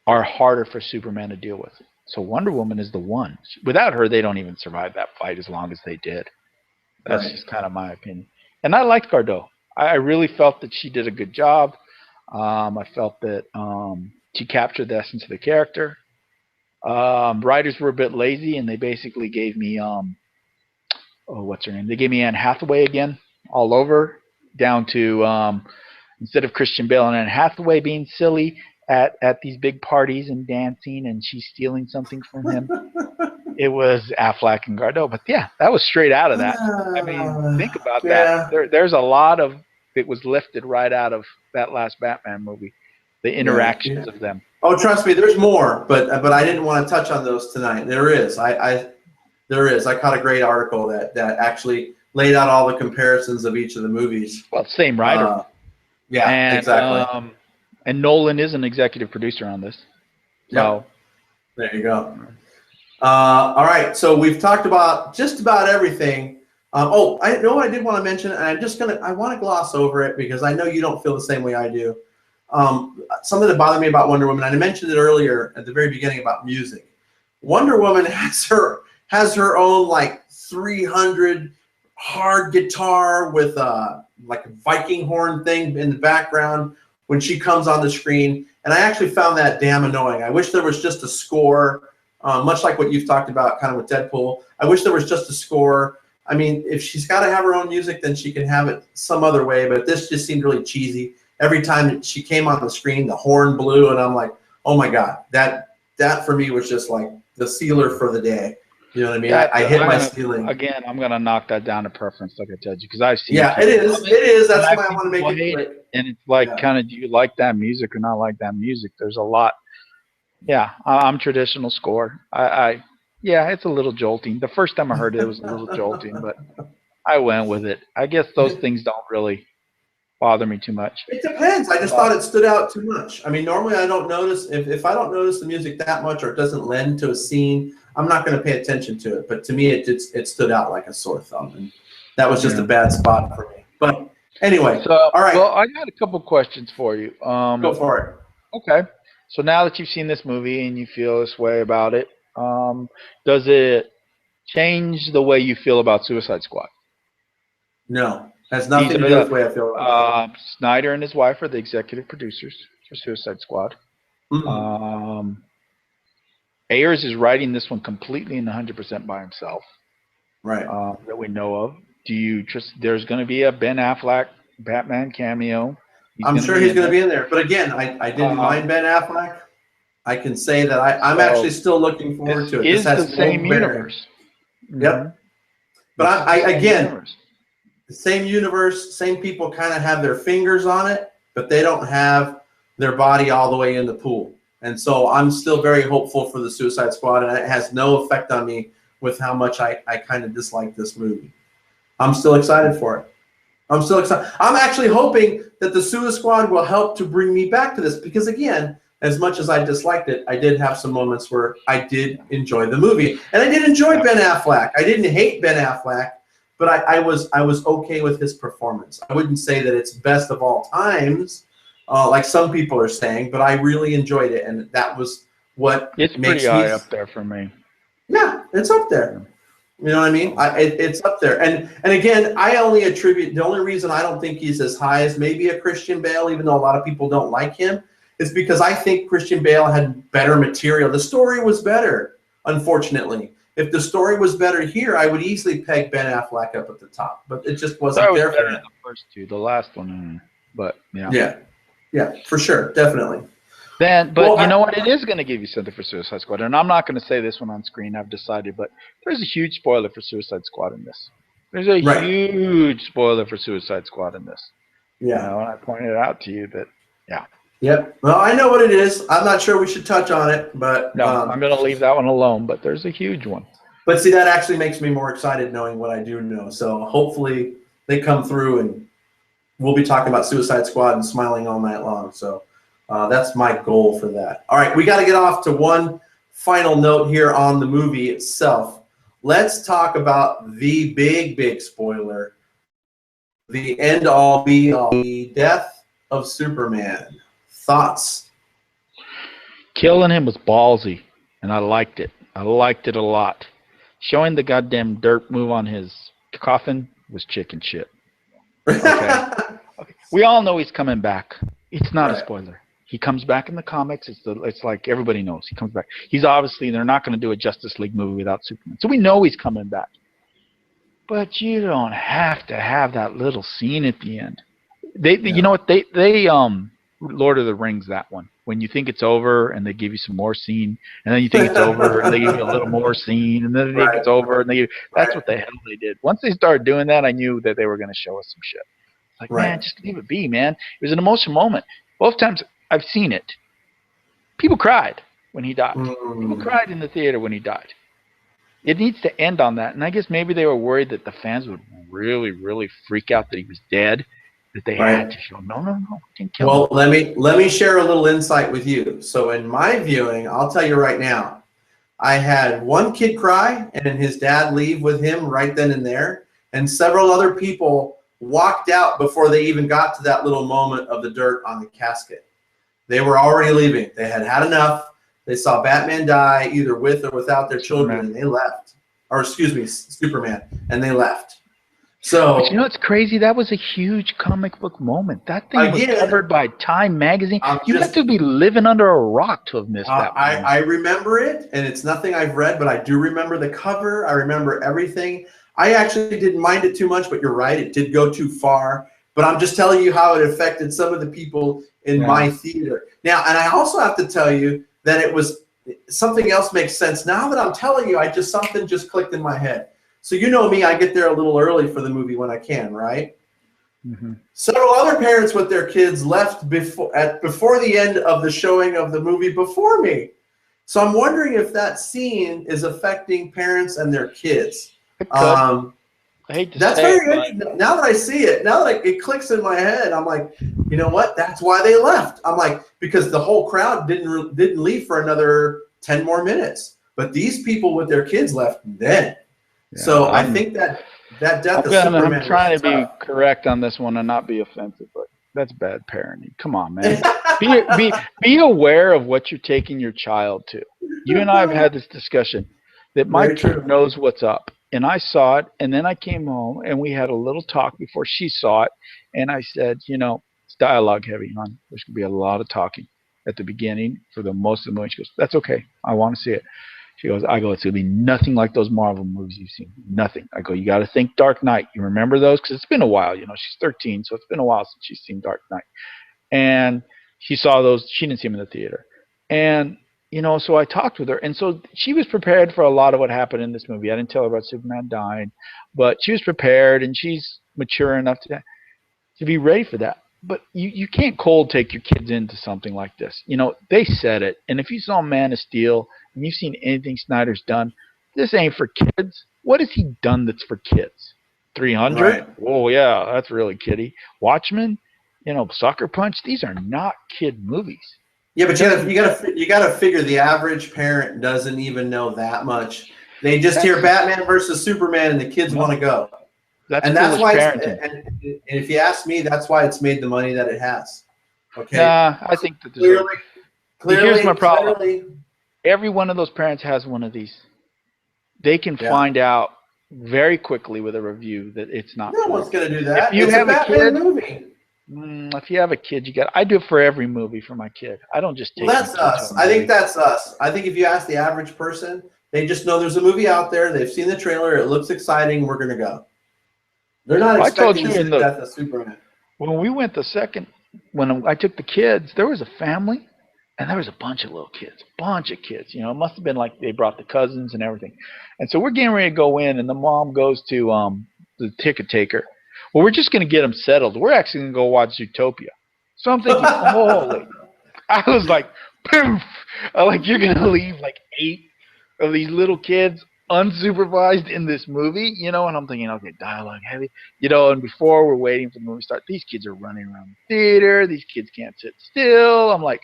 are harder for Superman to deal with. So Wonder Woman is the one. Without her, they don't even survive that fight as long as they did. That's just kind of my opinion. And I liked Gardeau. I really felt that she did a good job. I felt that she captured the essence of the character. Writers were a bit lazy, and they basically gave me what's her name? They gave me Anne Hathaway again, all over, down to instead of Christian Bale and Anne Hathaway being silly at these big parties and dancing, and she's stealing something from him. It was Affleck and Gardeau. But yeah, that was straight out of that. I mean, think about that. There's a lot of it was lifted right out of that last Batman movie. The interactions of them. Oh, trust me, there's more, but I didn't want to touch on those tonight. There is. There is. I caught a great article that actually laid out all the comparisons of each of the movies. Well, same writer. Exactly. And Nolan is an executive producer on this. So there you go. All right, so we've talked about just about everything. I know what I did want to mention, and I want to gloss over it because I know you don't feel the same way I do. Something that bothered me about Wonder Woman, and I mentioned it earlier at the very beginning about music. Wonder Woman has her own like 300 hard guitar with like a Viking horn thing in the background when she comes on the screen, and I actually found that damn annoying. I wish there was just a score. Much like what you've talked about kind of with Deadpool. I wish there was just a score. I mean, if she's got to have her own music, then she can have it some other way, but this just seemed really cheesy. Every time she came on the screen, the horn blew, and I'm like, oh my God, that for me was just like the sealer for the day. You know what I mean? I hit my ceiling. Again, I'm going to knock that down to preference, like I told you, because I've seen it is. It is. That's why I want to make it quick. And it's like, kind of, do you like that music or not like that music? There's a lot. Yeah, I'm traditional score. Yeah, it's a little jolting. The first time I heard it, it was a little jolting, but I went with it. I guess those things don't really bother me too much. It depends. I just But thought it stood out too much. I mean, normally I don't notice if I don't notice the music that much or it doesn't lend to a scene, I'm not going to pay attention to it. But to me, it stood out like a sore thumb, and that was just a yeah. bad spot for me. But anyway, So, all right, well, I got a couple questions for you. go for it. Okay. So now that you've seen this movie and you feel this way about it, does it change the way you feel about Suicide Squad? No, has These nothing to are do with the way I feel about it. Snyder and his wife are the executive producers for Suicide Squad. Mhm. Um, Ayers is writing this one completely and 100% by himself Right. that we know of. Do you trust? There's going to be a Ben Affleck Batman cameo. He's I'm going to sure be he's in going to it. be in there. But again, I didn't mind Ben Affleck. I can say that I'm So actually still looking forward this to it. This is the has no same bearing. universe. Mm-hmm. Yep. But This is the same again, universe. the same universe, same people kind of have their fingers on it, but they don't have their body all the way in the pool. And so I'm still very hopeful for the Suicide Squad, and it has no effect on me with how much I kind of dislike this movie. I'm still excited for it. I'm still excited. I'm actually hoping that the Suicide Squad will help to bring me back to this because, again, as much as I disliked it, I did have some moments where I did enjoy the movie, and I did enjoy Ben Affleck. I didn't hate Ben Affleck, but I was okay with his performance. I wouldn't say that it's best of all times, like some people are saying, but I really enjoyed it, and that was what It's pretty makes me. high up there for me. Yeah, it's up there. You know what I mean? It's up there. And again, I only attribute the only reason I don't think he's as high as maybe a Christian Bale, even though a lot of people don't like him, is because I think Christian Bale had better material. The story was better, unfortunately. If the story was better here, I would easily peg Ben Affleck up at the top, but it just That wasn't was there for better than him. the first two. The last one, but yeah. Yeah, for sure, definitely. But Well, you know what? It is going to give you something for Suicide Squad, and I'm not going to say this one on screen. I've decided, but there's a huge spoiler for Suicide Squad in this. There's a right. huge spoiler for Suicide Squad in this. Yeah. And I pointed it out to you that, yeah. Yep. Well, I know what it is. I'm not sure we should touch on it, but No, I'm going to leave that one alone. But there's a huge one. But see, that actually makes me more excited knowing what I do know. So hopefully they come through and we'll be talking about Suicide Squad and smiling all night long. So that's my goal for that. All right, we got to get off to one final note here on the movie itself. Let's talk about the big spoiler, the end-all, be-all, the death of Superman. Thoughts? Killing him was ballsy, and I liked it. I liked it a lot. Showing the goddamn dirt move on his coffin was chicken shit. Okay. We all know he's coming back. It's not a spoiler. He comes back in the comics. It's like everybody knows he comes back. He's obviously they're not going to do a Justice League movie without Superman, so we know he's coming back. But you don't have to have that little scene at the end. You know what they Lord of the Rings, that one. When you think it's over and they give you some more scene, and then you think it's over and they give you a little more scene, and then they think it's over and that's what the hell they did. Once they started doing that, I knew that they were going to show us some shit. Like, man, just leave it be, man. It was an emotional moment. Both times I've seen it, people cried when he died. People cried in the theater when he died. It needs to end on that. And I guess maybe they were worried that the fans would really, really freak out that he was dead, that they had to show, no, didn't kill him. Well, let me share a little insight with you. So in my viewing, I'll tell you right now, I had one kid cry and then his dad leave with him right then and there, and several other people walked out before they even got to that little moment of the dirt on the casket. They were already leaving. They had had enough. They saw Batman die either with or without their children, and they left. Or excuse me, Superman, and they left. So, but you know what's crazy? That was a huge comic book moment. That thing was covered by Time magazine. You have to be living under a rock to have missed that. I remember it, and it's nothing I've read, but I do remember the cover. I remember everything. I actually didn't mind it too much, but you're right, it did go too far. But I'm just telling you how it affected some of the people in my theater. Now, and I also have to tell you that it was something else makes sense. Now that I'm telling you, something just clicked in my head. So you know me, I get there a little early for the movie when I can, right? Mm-hmm. Several other parents with their kids left before the end of the showing of the movie before me. So I'm wondering if that scene is affecting parents and their kids. It could. I hate to That's say very it, interesting. Now that I see it, now that it clicks in my head, I'm like, you know what? That's why they left. I'm like, because the whole crowd didn't leave for another 10 more minutes, but these people with their kids left then. yeah, So I think that death of Superman. I'm trying was to be tough. correct on this one and not be offensive, but that's bad parenting. Come on, man. Be aware of what you're taking your child to. You and I have had this discussion that my Very kid true. knows what's up. And I saw it, and then I came home, and we had a little talk before she saw it. And I said, it's dialogue heavy, hon. There's going to be a lot of talking at the beginning for the most of the movie. She goes, that's okay. I want to see it. She goes, it's going to be nothing like those Marvel movies you've seen. Nothing. I go, you got to think Dark Knight. You remember those? Because it's been a while. She's 13, so it's been a while since she's seen Dark Knight. And she saw those. She didn't see them in the theater. And so I talked with her, and so she was prepared for a lot of what happened in this movie. I didn't tell her about Superman dying, but she was prepared, and she's mature enough to be ready for that. But you can't cold take your kids into something like this. They said it, and if you saw Man of Steel and you've seen anything Snyder's done, this ain't for kids. What has he done that's for kids? 300? Right. Oh yeah, that's really kiddie. Watchmen, Sucker Punch. These are not kid movies. Yeah, but you gotta figure the average parent doesn't even know that much. They just hear Batman versus Superman, and the kids want to go. That's why. parenting. And if you ask me, that's why it's made the money that it has. Okay. Nah, I think that there's clearly. Here's my problem. Clearly, every one of those parents has one of these. They can find out very quickly with a review that it's not. No one's gonna do that. If you have a Batman kid, movie. If you have a kid, I do it for every movie for my kid. I don't just take. Well, that's us. I think that's us. I think if you ask the average person, they just know there's a movie out there. They've seen the trailer. It looks exciting. We're gonna go. They're not expecting to see the death of Superman. When we went when I took the kids, there was a family, and there was a bunch of little kids, It must have been like they brought the cousins and everything. And so we're getting ready to go in, and the mom goes to the ticket taker. Well, we're just going to get them settled. We're actually going to go watch Zootopia. So I'm thinking, holy. I was like, poof. You're going to leave 8 of these little kids unsupervised in this movie, and I'm thinking, okay, dialogue heavy, and before we're waiting for the movie to start, these kids are running around the theater. These kids can't sit still. I'm like,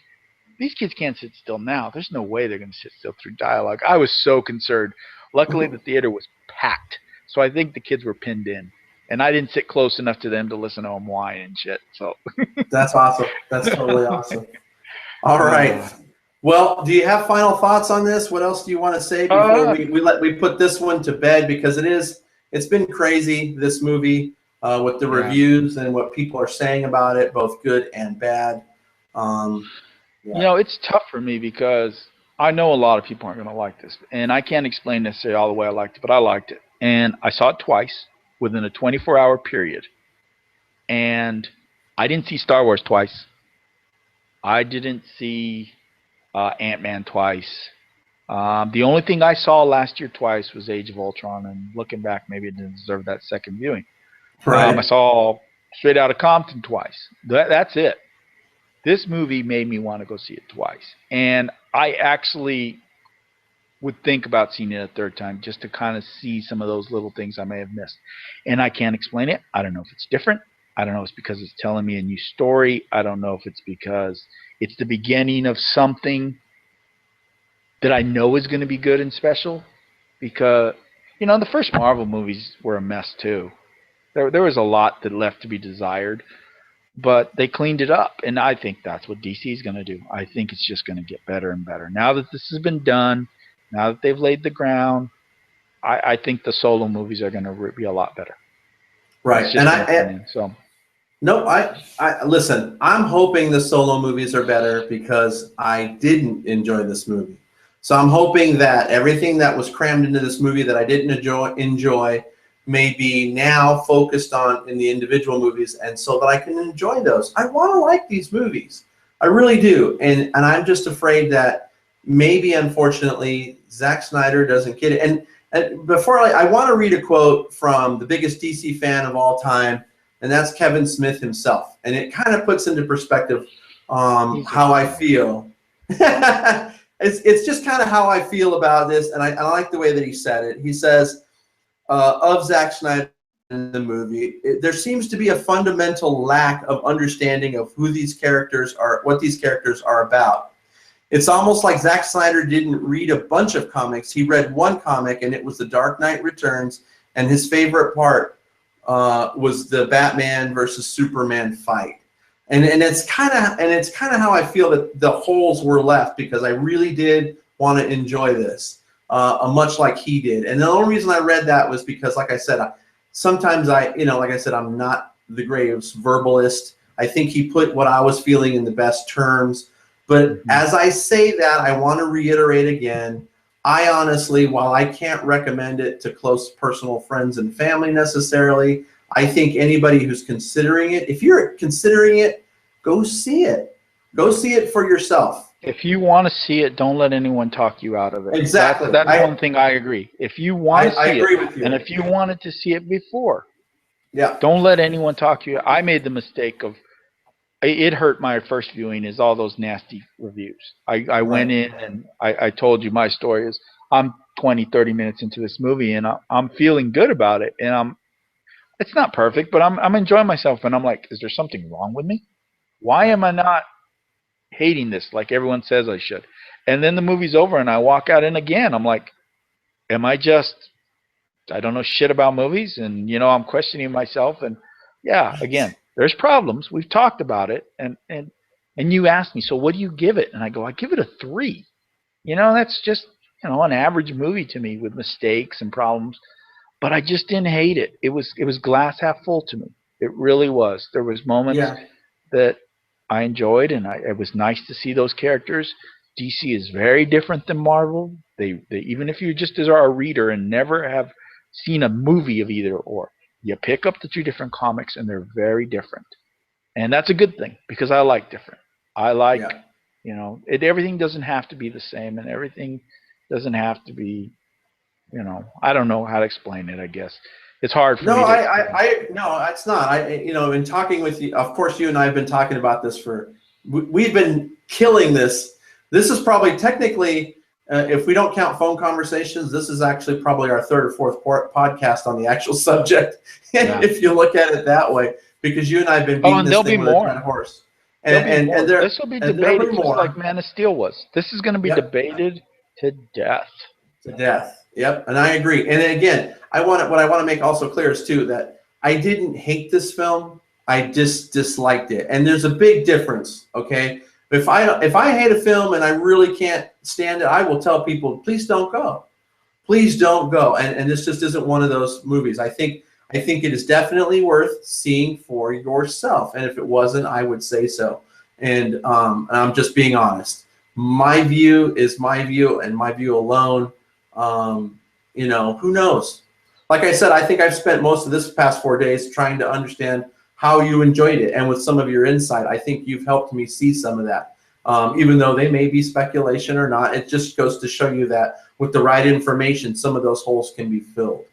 these kids can't sit still now. There's no way they're going to sit still through dialogue. I was so concerned. Luckily, the theater was packed, so I think the kids were pinned in. And I didn't sit close enough to them to listen to them whine and shit. So that's awesome. That's totally awesome. All right. Well, do you have final thoughts on this? What else do you want to say before we put this one to bed? Because it's been crazy, this movie, with the reviews and what people are saying about it, both good and bad. It's tough for me because I know a lot of people aren't going to like this, and I can't explain necessarily all the way I liked it, but I liked it, and I saw it twice within a 24-hour period. And I didn't see Star Wars twice. I didn't see Ant-Man twice. The only thing I saw last year twice was Age of Ultron, and looking back, maybe it didn't deserve that second viewing. Right. I saw Straight Outta Compton twice. That's it. This movie made me want to go see it twice. And I actually would think about seeing it a third time just to kind of see some of those little things I may have missed. And I can't explain it. I don't know if it's different. I don't know if it's because it's telling me a new story. I don't know if it's because it's the beginning of something that I know is going to be good and special. Because, the first Marvel movies were a mess too. There was a lot that left to be desired. But they cleaned it up, and I think that's what DC is going to do. I think it's just going to get better and better. Now that this has been done, now that they've laid the ground, I think the solo movies are going to be a lot better. Right. And listen, I'm hoping the solo movies are better because I didn't enjoy this movie. So I'm hoping that everything that was crammed into this movie that I didn't enjoy may be now focused on in the individual movies, and so that I can enjoy those. I want to like these movies. I really do. And I'm just afraid that maybe, unfortunately, Zack Snyder doesn't get it. And before I want to read a quote from the biggest DC fan of all time, and that's Kevin Smith himself. And it kind of puts into perspective how I feel. it's just kind of how I feel about this, and I like the way that he said it. He says of Zack Snyder in the movie, there seems to be a fundamental lack of understanding of who these characters are, what these characters are about. It's almost like Zack Snyder didn't read a bunch of comics. He read one comic, and it was The Dark Knight Returns, and his favorite part was the Batman versus Superman fight. And it's kind of how I feel that the holes were left, because I really did want to enjoy this, much like he did. And the only reason I read that was because, like I said, sometimes like I said, I'm not the greatest verbalist. I think he put what I was feeling in the best terms. But as I say that, I want to reiterate again, I honestly, while I can't recommend it to close personal friends and family necessarily, I think anybody who's considering it, if you're considering it, go see it. Go see it for yourself. If you want to see it, don't let anyone talk you out of it. Exactly. That's one thing I agree. If you want to see it, and if you wanted to see it before, don't let anyone talk you. I made the mistake of, it hurt my first viewing, is all those nasty reviews. I went in and I told you my story is, I'm 20, 30 minutes into this movie, and I'm feeling good about it, and it's not perfect, but I'm enjoying myself, and I'm like, is there something wrong with me? Why am I not hating this like everyone says I should? And then the movie's over, and I walk out, and again, I'm like, am I just, I don't know shit about movies, and I'm questioning myself, and yeah, again, there's problems. We've talked about it, and you asked me, so what do you give it? And I go, I give it a 3. That's just an average movie to me with mistakes and problems, but I just didn't hate it. It was glass half full to me. It really was. There was moments that I enjoyed, and it was nice to see those characters. DC is very different than Marvel. They even if you just are a reader and never have seen a movie of either or, you pick up the 2 different comics, and they're very different. And that's a good thing, because I like different. I like, everything doesn't have to be the same, and everything doesn't have to be, I don't know how to explain it, I guess. It's hard for me to no, it's not. In talking with you, of course, you and I have been talking about this we've been killing this. This is probably technically, if we don't count phone conversations, this is actually probably our 3rd or 4th podcast on the actual subject, if you look at it that way, because you and I have been beating this thing with a dead horse. And this will be debated just like Man of Steel was. This is going to be debated to death. To death. Yep, and I agree. And again, what I want to make also clear is too that I didn't hate this film. I just disliked it, and there's a big difference. Okay, if I hate a film and I really can't stand it, I will tell people, please don't go, please don't go. And this just isn't one of those movies. I think it is definitely worth seeing for yourself. And if it wasn't, I would say so. And I'm just being honest. My view is my view, and my view alone. Who knows? Like I said, I think I've spent most of this past 4 days trying to understand how you enjoyed it, and with some of your insight, I think you've helped me see some of that. Even though they may be speculation or not, it just goes to show you that with the right information, some of those holes can be filled.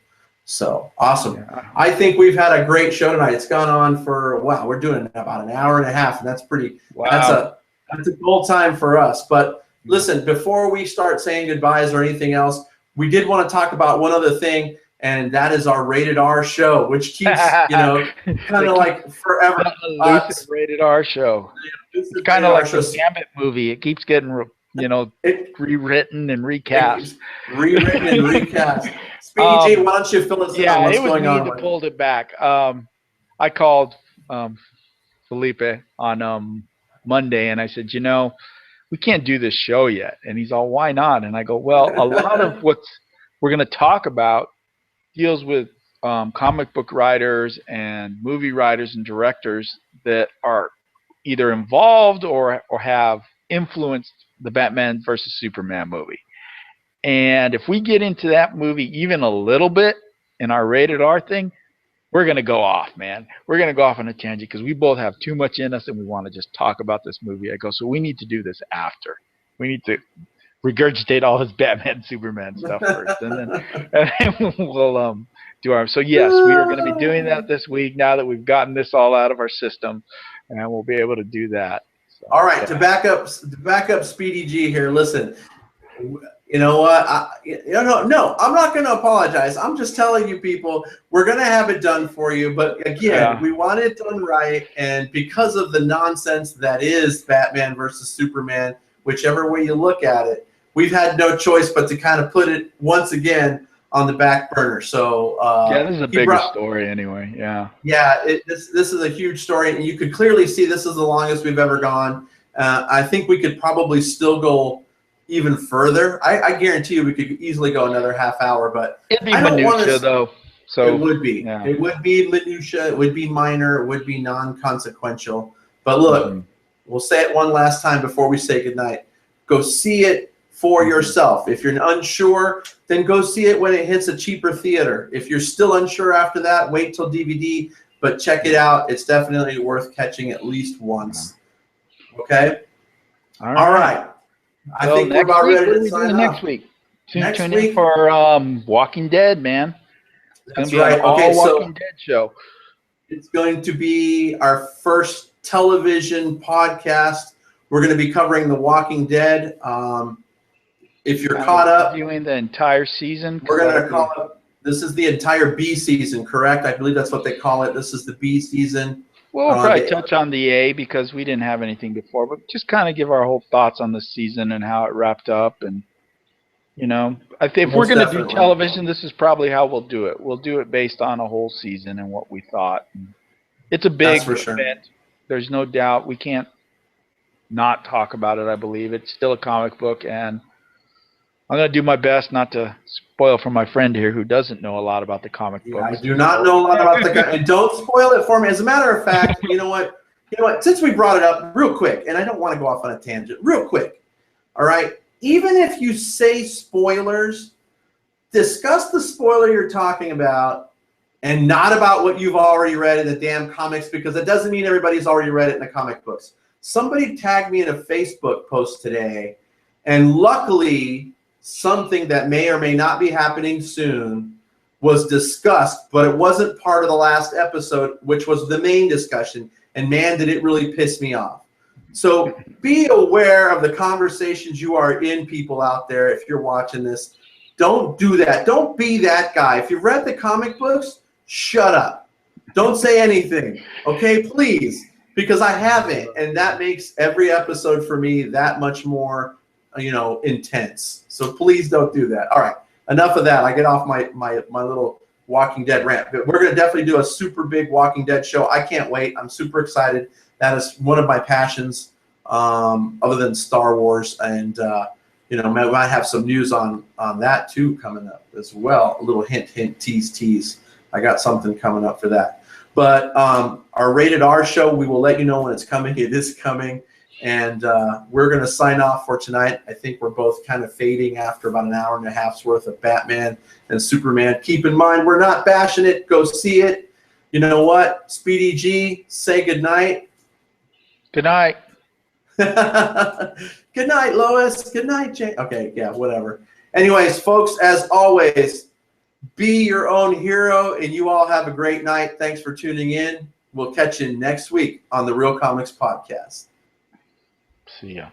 So awesome. Yeah. I think we've had a great show tonight. It's gone on for, wow, we're doing about an hour and a half, and that's pretty, wow. That's a gold time for us. But listen, before we start saying goodbyes or anything else, we did want to talk about one other thing, and that is our Rated R show, which keeps, kind of like forever. Rated R show. It's kind of like the Gambit movie. It keeps getting, rewritten and recast. Rewritten and recast. Speedy G, why don't you fill us in on what's going on? Yeah, it was me that pulled it back. I called Felipe on Monday, and I said, we can't do this show yet. And he's all, why not? And I go, well, a lot of what we're going to talk about deals with comic book writers and movie writers and directors that are either involved or have influenced the Batman versus Superman movie. And if we get into that movie even a little bit in our Rated R thing, we're going to go off, man. We're going to go off on a tangent because we both have too much in us and we want to just talk about this movie. I go, so we need to do this after. We need to regurgitate all this Batman Superman stuff first, and then we'll do our. So yes, we are going to be doing that this week now that we've gotten this all out of our system, and we'll be able to do that. So, all right, to back up Speedy G here. Listen, You know what? No, I'm not going to apologize. I'm just telling you people, we're going to have it done for you. But again, we want it done right. And because of the nonsense that is Batman versus Superman, whichever way you look at it, we've had no choice but to kind of put it once again on the back burner. So yeah, this is a bigger story anyway. Yeah. Yeah, this is a huge story. And you could clearly see this is the longest we've ever gone. I think we could probably still go even further. I guarantee you we could easily go another half hour, but it'd be minutia though. So it would be. Yeah. It would be minutia. It would be minor. It would be non-consequential. But look, we'll say it one last time before we say goodnight. Go see it for yourself. If you're unsure, then go see it when it hits a cheaper theater. If you're still unsure after that, wait till DVD, but check it out. It's definitely worth catching at least once. Okay? All right. I think we're about ready to sign off. Next week. Tune in for Walking Dead, man. It's going to be an all-Walking Dead show. It's going to be our first television podcast. We're going to be covering The Walking Dead. If you're caught up, viewing the entire season, we're going to call it. This is the entire B season, correct? I believe that's what they call it. This is the B season. We'll probably touch on the A because we didn't have anything before, but just kind of give our whole thoughts on the season and how it wrapped up. And, you know, I think if we're going to do television, this is probably how we'll do it. We'll do it based on a whole season and what we thought. It's a big event. There's no doubt. We can't not talk about it, I believe. It's still a comic book, and I'm going to do my best not to spoil for my friend here who doesn't know a lot about the comic books. I do not know a lot about the comic, and don't spoil it for me. As a matter of fact, you know what? Since we brought it up real quick, and I don't want to go off on a tangent, real quick. All right. Even if you say spoilers, discuss the spoiler you're talking about and not about what you've already read in the damn comics, because it doesn't mean everybody's already read it in the comic books. Somebody tagged me in a Facebook post today, and luckily something that may or may not be happening soon was discussed, but it wasn't part of the last episode, which was the main discussion. And man, did it really piss me off. So be aware of the conversations you are in, people out there. If you're watching this, don't do that. Don't be that guy. If you've read the comic books, shut up. Don't say anything. Okay, please, because I haven't. And that makes every episode for me that much more, intense. So please don't do that. All right, enough of that. I get off my little Walking Dead rant. But we're going to definitely do a super big Walking Dead show. I can't wait. I'm super excited. That is one of my passions, other than Star Wars. And, we might have some news on that too coming up as well. A little hint, tease. I got something coming up for that. But our Rated R show, we will let you know when it's coming. It is coming. And we're going to sign off for tonight. I think we're both kind of fading after about an hour and a half's worth of Batman and Superman. Keep in mind, we're not bashing it. Go see it. You know what? Speedy G, say goodnight. Good night. Good night, Lois. Good night, Jay. Okay, yeah, whatever. Anyways, folks, as always, be your own hero, and you all have a great night. Thanks for tuning in. We'll catch you next week on the Real Comics Podcast. See ya.